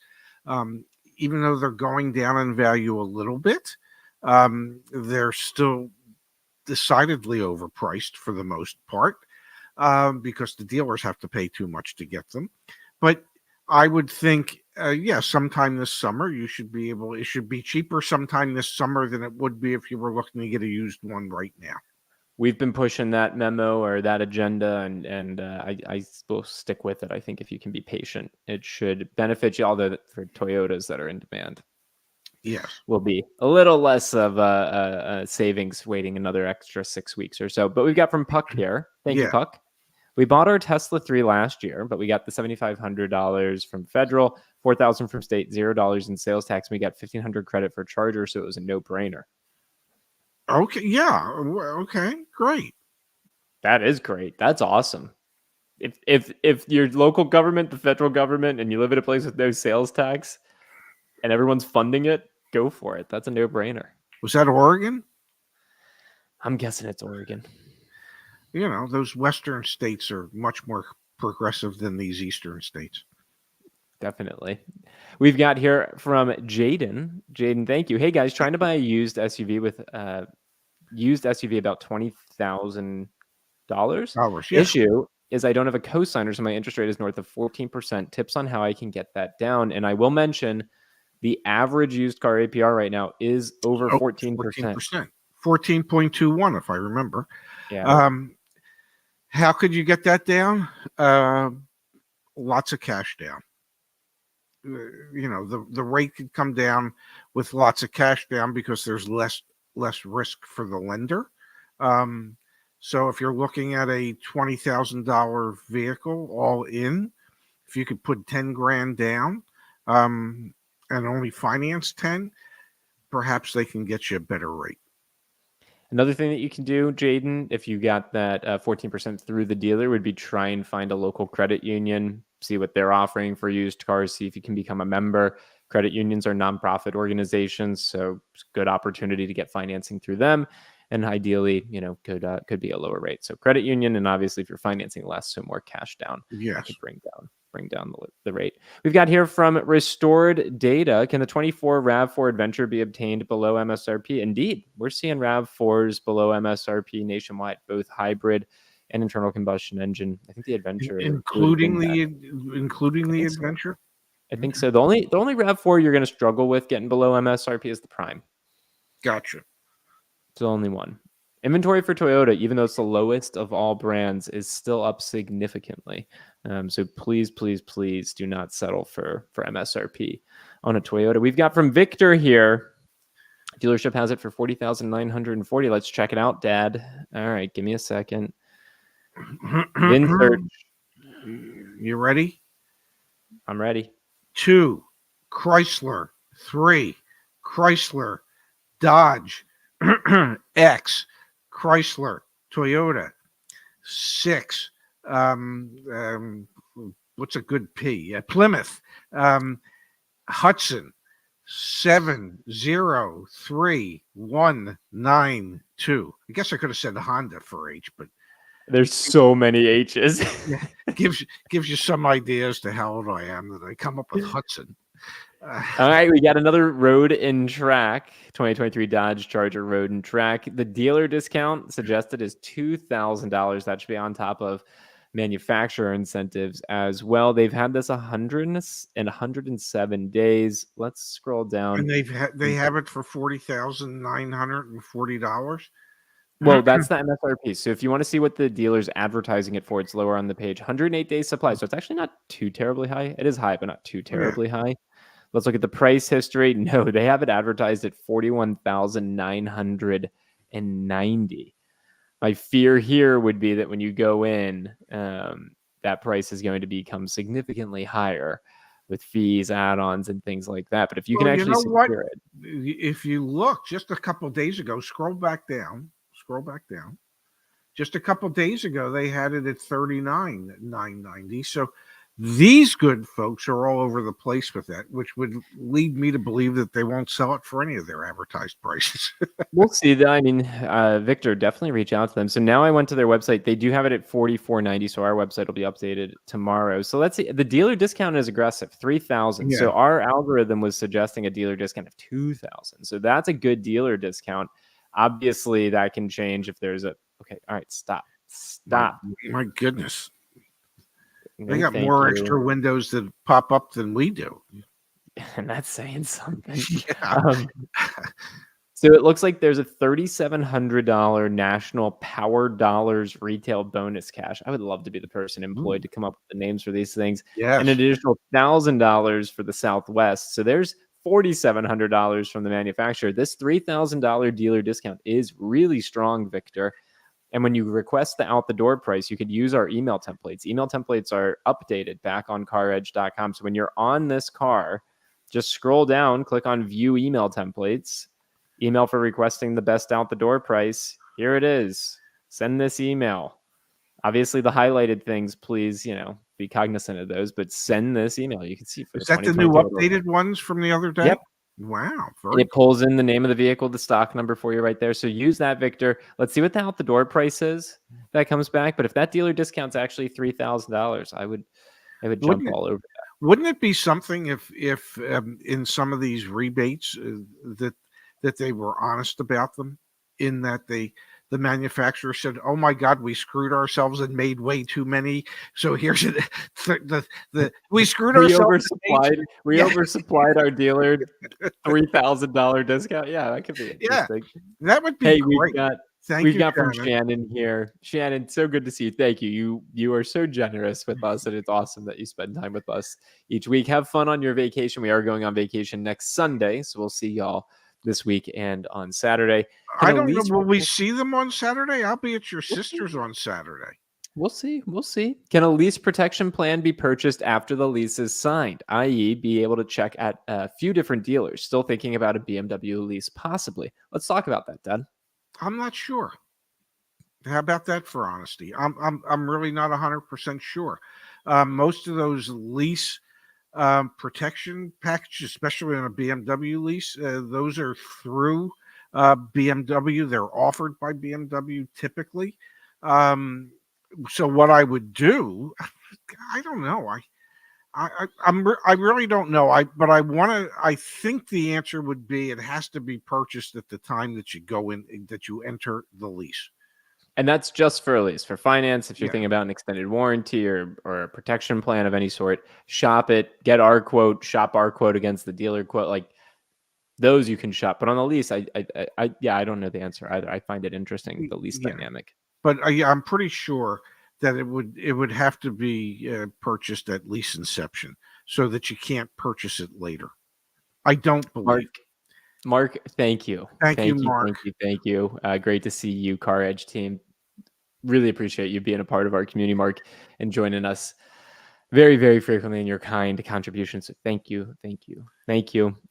even though they're going down in value a little bit, they're still decidedly overpriced for the most part, because the dealers have to pay too much to get them. But I would think, sometime this summer it should be cheaper sometime this summer than it would be if you were looking to get a used one right now. We've been pushing that memo or that agenda, and I will stick with it. I think if you can be patient, it should benefit you. Although for Toyotas that are in demand, yes, will be a little less of a savings waiting another extra 6 weeks or so. But we've got from Puck here. Thank you, Puck. We bought our Tesla 3 last year, but we got the $7,500 from federal, $4,000 from state, $0 in sales tax. And we got $1,500 credit for charger, so it was a no-brainer. Okay. Yeah. Okay. Great. That is great. That's awesome. If your local government, the federal government, and you live in a place with no sales tax and everyone's funding it, go for it. That's a no-brainer. Was that Oregon? I'm guessing it's Oregon. Those western states are much more progressive than these eastern states. Definitely. We've got here from Jaden. Jaden, thank you. Hey guys, trying to buy a used SUV with about $20,000. Yeah. Issue is I don't have a cosigner, so my interest rate is north of 14%. Tips on how I can get that down. And I will mention the average used car APR right now is over 14%. 14.21 if I remember. Yeah. How could you get that down? Lots of cash down. The rate could come down with lots of cash down because there's less risk for the lender. So if you're looking at a $20,000 vehicle all in, if you could put 10 grand down and only finance 10, perhaps they can get you a better rate. Another thing that you can do, Jaden, if you got that 14% through the dealer, would be try and find a local credit union, see what they're offering for used cars, see if you can become a member. Credit unions are nonprofit organizations, so it's a good opportunity to get financing through them. And ideally, could be a lower rate. So credit union, and obviously if you're financing less, so more cash down, that could bring down the rate. We've got here from Restored Data. Can the 24 RAV4 Adventure be obtained below MSRP? Indeed, we're seeing RAV4s below MSRP nationwide, both hybrid and internal combustion engine. I think the Adventure, including the Adventure. I think so. The only RAV4 you're going to struggle with getting below MSRP is the Prime. Gotcha. It's the only one. Inventory for Toyota, even though it's the lowest of all brands, is still up significantly. So please do not settle for MSRP on a Toyota. We've got from Victor here. Dealership has it for $40,940. Let's check it out, Dad. All right, give me a second. Insert. You ready? I'm ready. 2, Chrysler. 3, Chrysler. Dodge. X. Chrysler. Toyota. 6. What's a good P? Plymouth. Hudson. 703192. I guess I could have said Honda for H, but there's so many H's. gives you some idea as to how old I am that I come up with Hudson. All right, we got another Road and Track 2023 Dodge Charger Road and Track. The dealer discount suggested is $2,000. That should be on top of manufacturer incentives as well. They've had this 107 days. Let's scroll down. And they have it for $40,940. Well, that's the MSRP. So if you want to see what the dealer's advertising it for, it's lower on the page. 108 days supply. So it's actually not too terribly high. It is high, but not too terribly high. Let's look at the price history. No, they have it advertised at $41,990. My fear here would be that when you go in, that price is going to become significantly higher with fees, add-ons, and things like that. But if you can actually secure it. If you look just a couple of days ago, scroll back down. Just a couple of days ago, they had it at $39,990. So these good folks are all over the place with that, which would lead me to believe that they won't sell it for any of their advertised prices. We'll see that. I mean, Victor, definitely reach out to them. So now I went to their website. They do have it at $44.90. So our website will be updated tomorrow. So let's see. The dealer discount is aggressive, $3,000. So our algorithm was suggesting a dealer discount of $2,000. So that's a good dealer discount. Obviously, that can change if there's a. Okay. All right. Stop. My goodness. They got more extra windows that pop up than we do. And that's saying something. Yeah. So it looks like there's a $3,700 national Power Dollars retail bonus cash. I would love to be the person employed to come up with the names for these things. Yes. And an additional $1,000 for the Southwest. So there's $4,700 from the manufacturer. This $3,000 dealer discount is really strong, Victor. And when you request the out-the-door price, you could use our email templates. Email templates are updated back on CarEdge.com. So when you're on this car, just scroll down, click on View Email Templates, email for requesting the best out-the-door price. Here it is. Send this email. Obviously, the highlighted things, please, be cognizant of those, but send this email. You can see. Is that the new updated ones from the other day? Yep. Wow. It pulls in the name of the vehicle, the stock number for you right there. So use that, Victor. Let's see what the out-the-door price is that comes back. But if that dealer discount's actually $3,000, I would jump all over that. Wouldn't it be something if in some of these rebates that they were honest about them, in that the manufacturer said, "Oh my God, we screwed ourselves and made way too many. So here's we screwed ourselves. We oversupplied our dealer $3,000 discount." Yeah, that could be interesting. That would be great. We've got Thank We've you, got from Shannon. Shannon here. Shannon, so good to see you. Thank you. You are so generous with us, and it's awesome that you spend time with us each week. Have fun on your vacation. We are going on vacation next Sunday, so we'll see y'all this week and on Saturday. Can I a don't know. lease Will we see them on Saturday? I'll be at your sister's on Saturday. We'll see. We'll see. Can a lease protection plan be purchased after the lease is signed, i.e., be able to check at a few different dealers? Still thinking about a BMW lease, possibly. Let's talk about that, Dad. I'm not sure. How about that for honesty? I'm really not 100% sure. Most of those lease protection packages, especially on a BMW lease, those are through BMW. They're offered by BMW typically. So what I would do, I don't know. I really don't know. But I want to. I think the answer would be it has to be purchased at the time that you go in, that you enter the lease. And that's just for a lease. For finance, if you're Yeah. thinking about an extended warranty or a protection plan of any sort, shop it, get our quote, shop our quote against the dealer quote. Like those you can shop. But on the lease, I don't know the answer either. I find it interesting, the lease Yeah. dynamic. But yeah, I'm pretty sure that it would have to be purchased at lease inception, so that you can't purchase it later. I don't believe. Mark, thank you. Thank you, Mark. Thank you. Great to see you, CarEdge team. Really appreciate you being a part of our community, Mark, and joining us very, very frequently in your kind contributions. So thank you.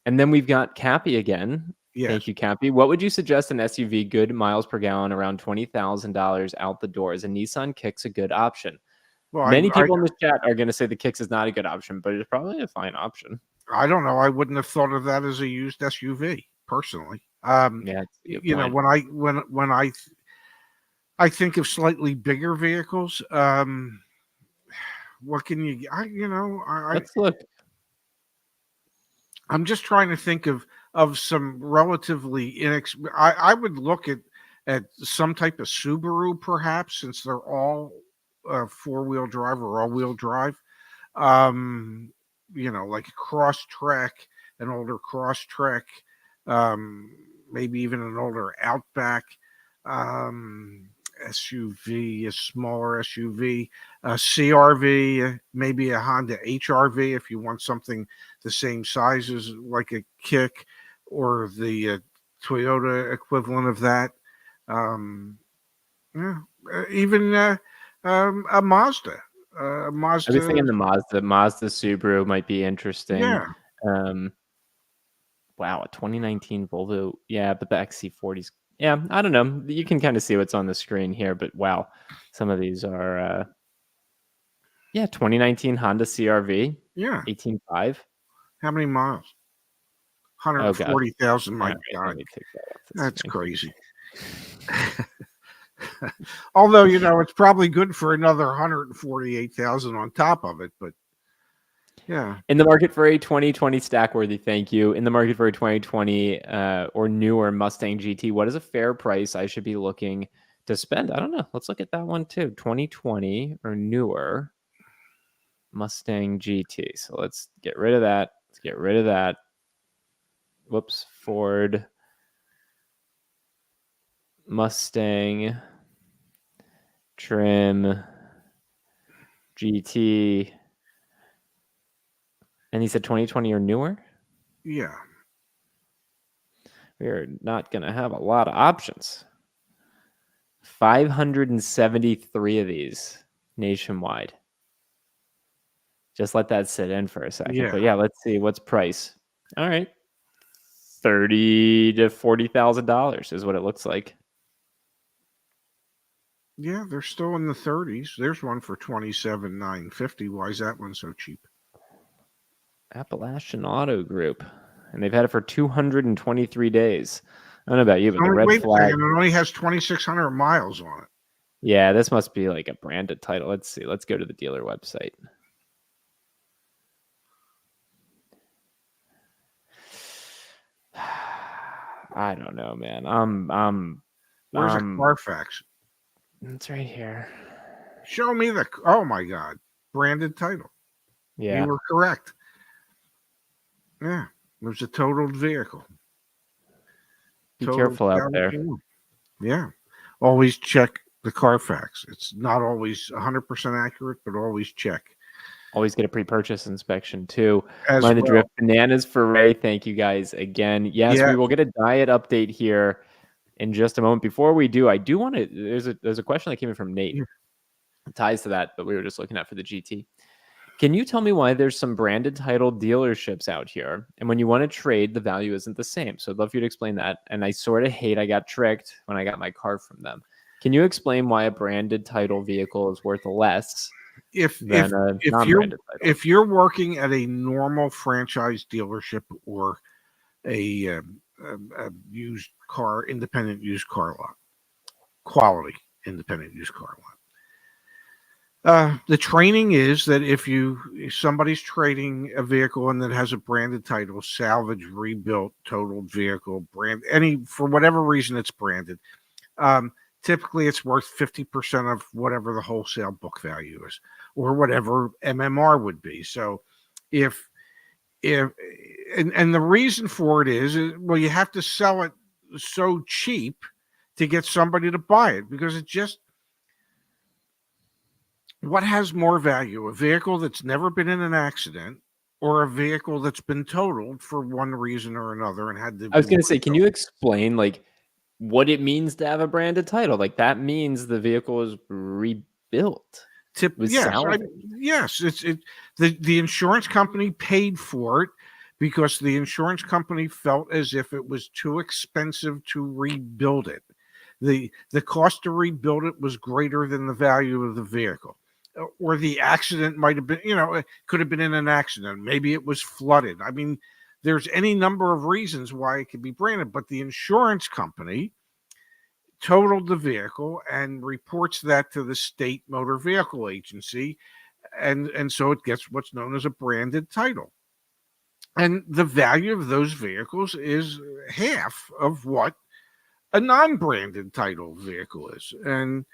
And then we've got Cappy again. Yes. Thank you, Cappy. What would you suggest an SUV good miles per gallon around $20,000 out the door? Is a Nissan Kicks a good option? Well, Many people in this chat are going to say the Kicks is not a good option, but it's probably a fine option. I don't know. I wouldn't have thought of that as a used SUV personally. Yeah, you know, when I think of slightly bigger vehicles, what can you? Let's look. I'm just trying to think of some relatively I would look at some type of Subaru, perhaps, since they're all four-wheel drive or all-wheel drive. Like a Crosstrek, an older Crosstrek, maybe even an older Outback, SUV, a smaller SUV, a CRV, maybe a Honda HRV if you want something the same size as like a Kick or the Toyota equivalent of that. Even a Mazda. I was thinking the Mazda Subaru might be interesting. Yeah. Wow, a 2019 Volvo. Yeah, but the XC40s. Yeah, I don't know. You can kind of see what's on the screen here, but wow, some of these are 2019 Honda CRV. Yeah. 18.5. How many miles? 140,000. My God. That's crazy. Although, it's probably good for another 148,000 on top of it, but yeah. In the market for a 2020 Stackworthy, thank you. In the market for a 2020 or newer Mustang GT, what is a fair price I should be looking to spend? I don't know. Let's look at that one too. 2020 or newer Mustang GT. So let's get rid of that. Whoops. Ford Mustang trim GT. And he said 2020 or newer? Yeah. We're not going to have a lot of options. 573 of these nationwide. Just let that sit in for a second. Yeah. But yeah, let's see what's price. All right. $30,000 to $40,000 is what it looks like. Yeah, they're still in the 30s. There's one for $27,950. Why is that one so cheap? Appalachian Auto Group. And they've had it for 223 days. I don't know about you, but the red flag. It only has 2,600 miles on it. Yeah, this must be like a branded title. Let's see. Let's go to the dealer website. I don't know, man. Where's a Carfax? It's right here. Show me oh my God, branded title. Yeah, you were correct. Yeah, it was a totaled vehicle. Be careful out there. Yeah. always check the Carfax. It's not always 100% accurate, but always check. Always get a pre-purchase inspection too. As Mind the well. drift. Bananas for Ray. Thank you guys again. Yes, Yeah. we will get a diet update here in just a moment. Before we do, I do want to. There's a question that came in from Nate. Yeah. It ties to that, but we were just looking at for the GT. Can you tell me why there's some branded title dealerships out here, and when you want to trade, the value isn't the same? So I'd love for you to explain that. And I sort of hate I got tricked when I got my car from them. Can you explain why a branded title vehicle is worth less than a non-branded title? If you're working at a normal franchise dealership or a used car, independent used car lot, quality independent used car lot. The training is that if somebody's trading a vehicle and that has a branded title, salvage, rebuilt, totaled vehicle, for whatever reason it's branded, typically it's worth 50% of whatever the wholesale book value is, or whatever MMR would be. So if the reason for it is, well, you have to sell it so cheap to get somebody to buy it, because it just, what has more value, a vehicle that's never been in an accident or a vehicle that's been totaled for one reason or another and had to I was going to say, can you explain like what it means to have a branded title? Like that means the vehicle is rebuilt. Yes, the insurance company paid for it because the insurance company felt as if it was too expensive to rebuild it. The cost to rebuild it was greater than the value of the vehicle. Or the accident might have been, it could have been in an accident. Maybe it was flooded. I mean, there's any number of reasons why it could be branded, but the insurance company totaled the vehicle and reports that to the state motor vehicle agency. And so it gets what's known as a branded title. And the value of those vehicles is half of what a non-branded title vehicle is. And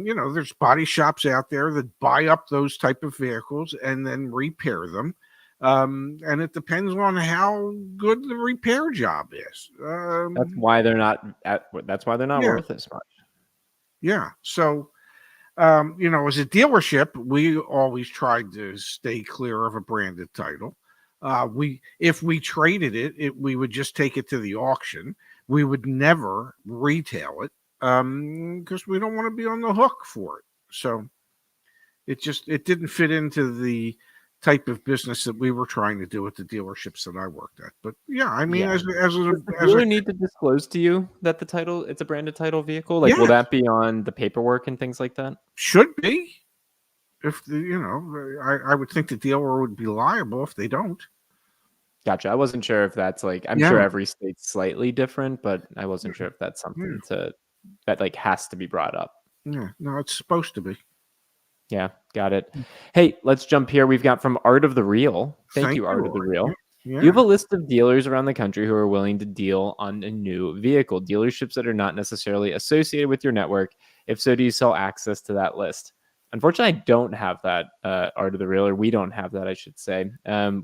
there's body shops out there that buy up those type of vehicles and then repair them. And it depends on how good the repair job is. That's why they're not worth as much. Yeah. So, as a dealership, we always tried to stay clear of a branded title. If we traded it, we would just take it to the auction. We would never retail it, because we don't want to be on the hook for it. So it didn't fit into the type of business that we were trying to do at the dealerships that I worked at. But yeah, I mean, Does the dealer need to disclose to you that it's a branded title vehicle? Like, will that be on the paperwork and things like that? Should be. If I would think the dealer would be liable if they don't. Gotcha. I wasn't sure if that's like, I'm sure every state's slightly different, but I wasn't sure if that's something that like has to be brought up. Yeah, no, it's supposed to be. Yeah, got it. Hey, let's jump here. We've got from Art of the Real. Thank you, Art of the Real. Yeah. You have a list of dealers around the country who are willing to deal on a new vehicle, dealerships that are not necessarily associated with your network. If so, do you sell access to that list? Unfortunately, I don't have that, Art of the Real, or we don't have that, I should say.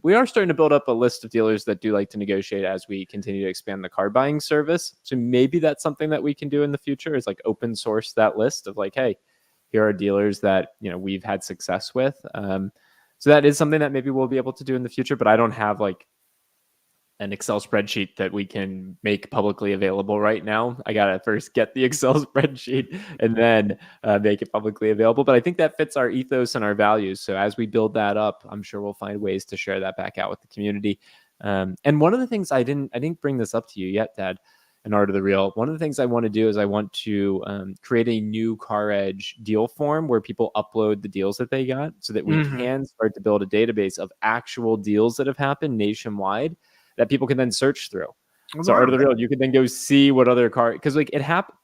We are starting to build up a list of dealers that do like to negotiate as we continue to expand the car buying service. So maybe that's something that we can do in the future, is like open source that list of like, hey, here are dealers that we've had success with. So that is something that maybe we'll be able to do in the future, but I don't have like an Excel spreadsheet that we can make publicly available right now. I got to first get the Excel spreadsheet and then make it publicly available. But I think that fits our ethos and our values. So as we build that up, I'm sure we'll find ways to share that back out with the community. And one of the things I didn't bring this up to you yet, Dad, and Art of the Real. One of the things I want to do is I want to create a new CarEdge deal form where people upload the deals that they got, so that we can start to build a database of actual deals that have happened nationwide that people can then search through. So Art of the Real, you can then go see what other because like it happened.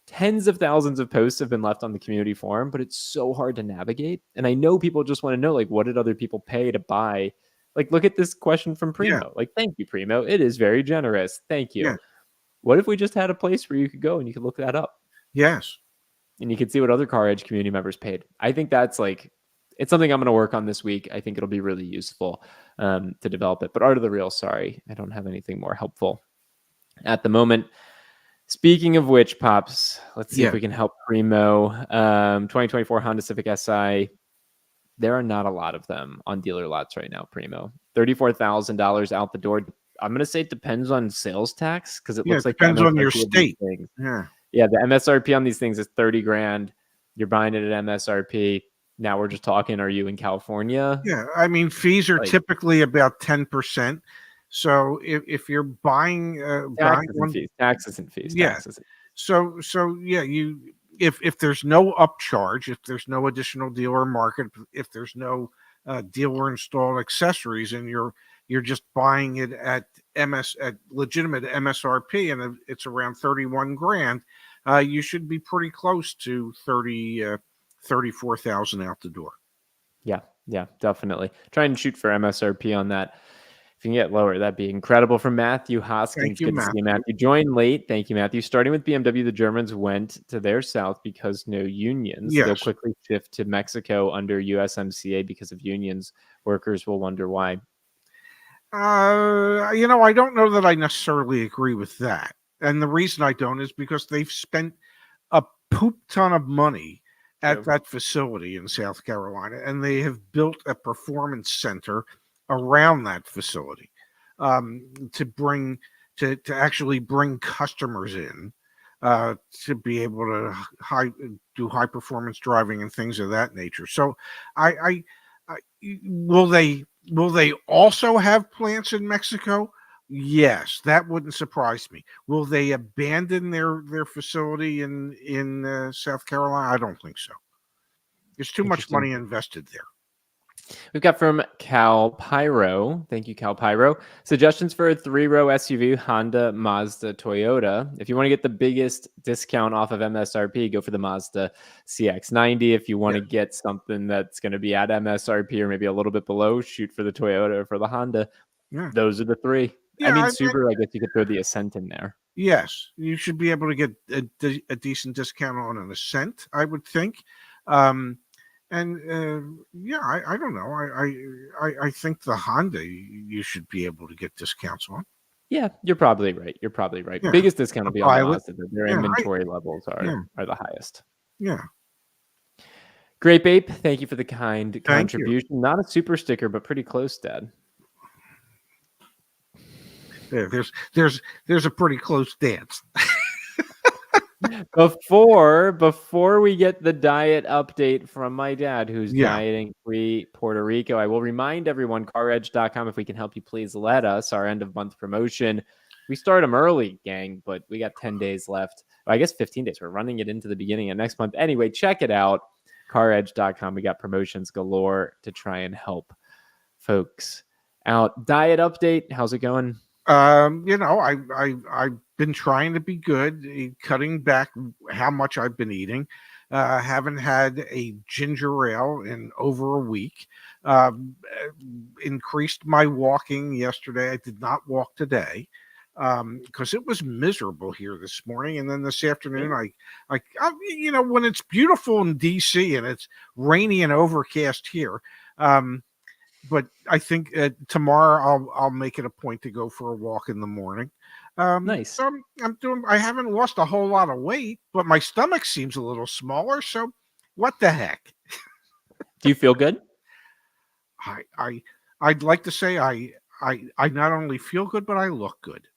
Tens of thousands of posts have been left on the community forum, but it's so hard to navigate. And I know people just want to know, like, what did other people pay to buy? Like, look at this question from Primo. Yeah. Like, thank you, Primo. It is very generous. Thank you. Yeah. What if we just had a place where you could go and you could look that up? Yes. And you could see what other CarEdge community members paid. I think that's like, it's something I'm going to work on this week. I think it'll be really useful to develop it. But Art of the Real, sorry, I don't have anything more helpful at the moment. Speaking of which, Pops, let's see if Yeah. we can help Primo. 2024 Honda Civic Si. There are not a lot of them on dealer lots right now, Primo. $34,000 out the door. I'm going to say it depends on sales tax because it Yeah, looks it like the depends on your MSRP of these state. things. Yeah. Yeah, the MSRP on these things is 30 grand. You're buying it at MSRP. Now we're just talking, are you in California? Yeah, I mean, fees are Like typically about 10%. So if you're buying taxes and one, fees, taxes and fees, yeah. taxes. So yeah, if there's no upcharge, if there's no additional dealer market, if there's no dealer installed accessories, and you're just buying it at at legitimate MSRP, and it's around 31 grand, you should be pretty close to 34,000 out the door. Yeah, definitely. Try and shoot for MSRP on that. If you can get lower, that'd be incredible. From Matthew Thank Hoskins, you, good to see you, Matthew. Matthew. Joined late. Thank you, Matthew. Starting with BMW, the Germans went to their south because no unions. They'll Yes. quickly shift to Mexico under USMCA because of unions. Workers will wonder why. I don't know that I necessarily agree with that. And the reason I don't is because they've spent a poop ton of money at True. that facility in South Carolina, and they have built a performance center around that facility to bring to actually bring customers in to be able to do high performance driving and things of that nature. So, I will they also have plants in Mexico? Yes, that wouldn't surprise me. Will they abandon their facility in South Carolina? I don't think so. There's too much Interesting. money invested there. We've got from Cal Pyro. Thank you, Cal Pyro. Suggestions for a 3-row SUV, Honda, Mazda, Toyota. If you want to get the biggest discount off of MSRP, go for the Mazda CX-90. If you want Yeah, to get something that's going to be at MSRP or maybe a little bit below, shoot for the Toyota or for the Honda. yeah, Those are the three. I yeah. mean, Subaru, I guess you could throw the Ascent in there. Yes, you should be able to get a decent discount on an Ascent, I would think. Um, and yeah, I don't know. I think the Honda you should be able to get discounts on. Yeah, you're probably right. You're probably right. Yeah, Biggest discount the will be on the Pilot. Mazda. Their Yeah, inventory levels yeah, are the highest. yeah. Great, Babe. Thank you for the kind Thank you. contribution. Not a super sticker, but pretty close, Dad. Yeah, there's a pretty close dance. Before we get the diet update from my dad, who's Yeah, dieting free Puerto Rico, I will remind everyone, CarEdge.com, if we can help you, please let us. Our end of month promotion. We start them early, gang, but we got 10 days left. Well, I guess 15 days. We're running it into the beginning of next month. Anyway, check it out. CarEdge.com. We got promotions galore to try and help folks out. Diet update. How's it going? I've been trying to be good, cutting back how much I've been eating. Haven't had a ginger ale in over a week. Increased my walking yesterday. I did not walk today because it was miserable here this morning, and then this afternoon, when it's beautiful in DC and it's rainy and overcast here. But I think tomorrow I'll make it a point to go for a walk in the morning. Nice. So I haven't lost a whole lot of weight, but my stomach seems a little smaller. So what the heck? Do you feel good? I'd like to say I not only feel good, but I look good.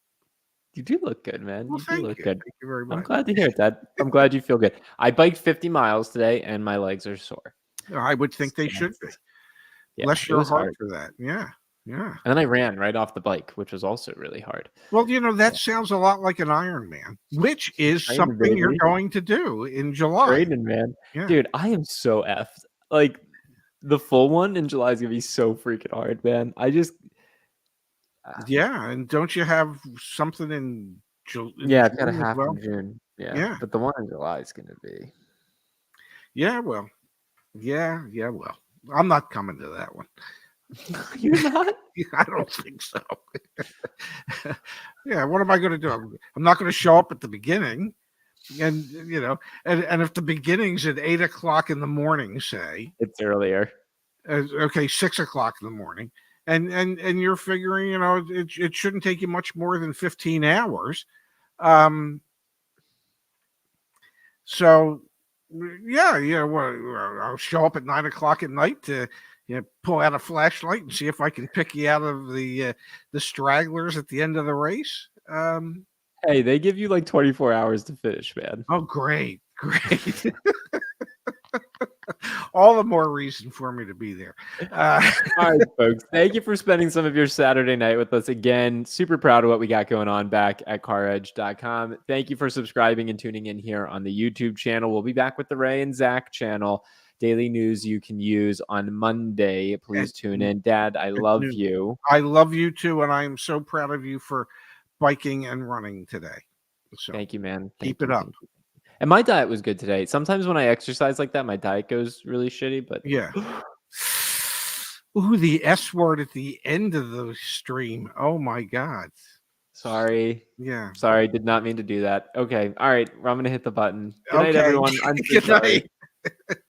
You do look good, man. Well, You do look good. Thank you very I'm much. glad to hear it, Dad. I'm glad you feel good. I biked 50 miles today and my legs are sore. I would think they should be. Yeah, Bless it your was heart hard. for that. Yeah. Yeah. And then I ran right off the bike, which was also really hard. Well, that sounds a lot like an Ironman, which is Training, something you're baby. going to do in July. Training, man. Yeah. Dude, I am so effed. Like, the full one in July is going to be so freaking hard, man. Yeah, and don't you have something in June? Yeah, I've got a as half well? in June. Yeah, Yeah. but the one in July is going to be. Yeah, well. Yeah, well. I'm not coming to that one. You're not? I don't think so. Yeah, what am I going to do? I'm not going to show up at the beginning. And, and if the beginning's at 8:00 in the morning, say. It's earlier. Okay, 6:00 in the morning. And you're figuring, it shouldn't take you much more than 15 hours. So, yeah. Well, I'll show up at 9 o'clock at night to pull out a flashlight and see if I can pick you out of the stragglers at the end of the race. Hey, they give you like 24 hours to finish, man. Oh, great, great. All the more reason for me to be there. All right, folks. Thank you for spending some of your Saturday night with us again. Super proud of what we got going on back at CarEdge.com. Thank you for subscribing and tuning in here on the YouTube channel. We'll be back with the Ray and Zach channel. Daily news you can use on Monday. Please tune in. Dad, I love you. I love you too, and I am so proud of you for biking and running today. So Thank you, man. keep it up. And my diet was good today. Sometimes when I exercise like that, my diet goes really shitty, but Yeah. Ooh, the S word at the end of the stream. Oh my God. sorry. Yeah. Sorry, did not mean to do that. Okay. All right. I'm going to hit the button. Good night, Okay. everyone. I'm so Good sorry. night.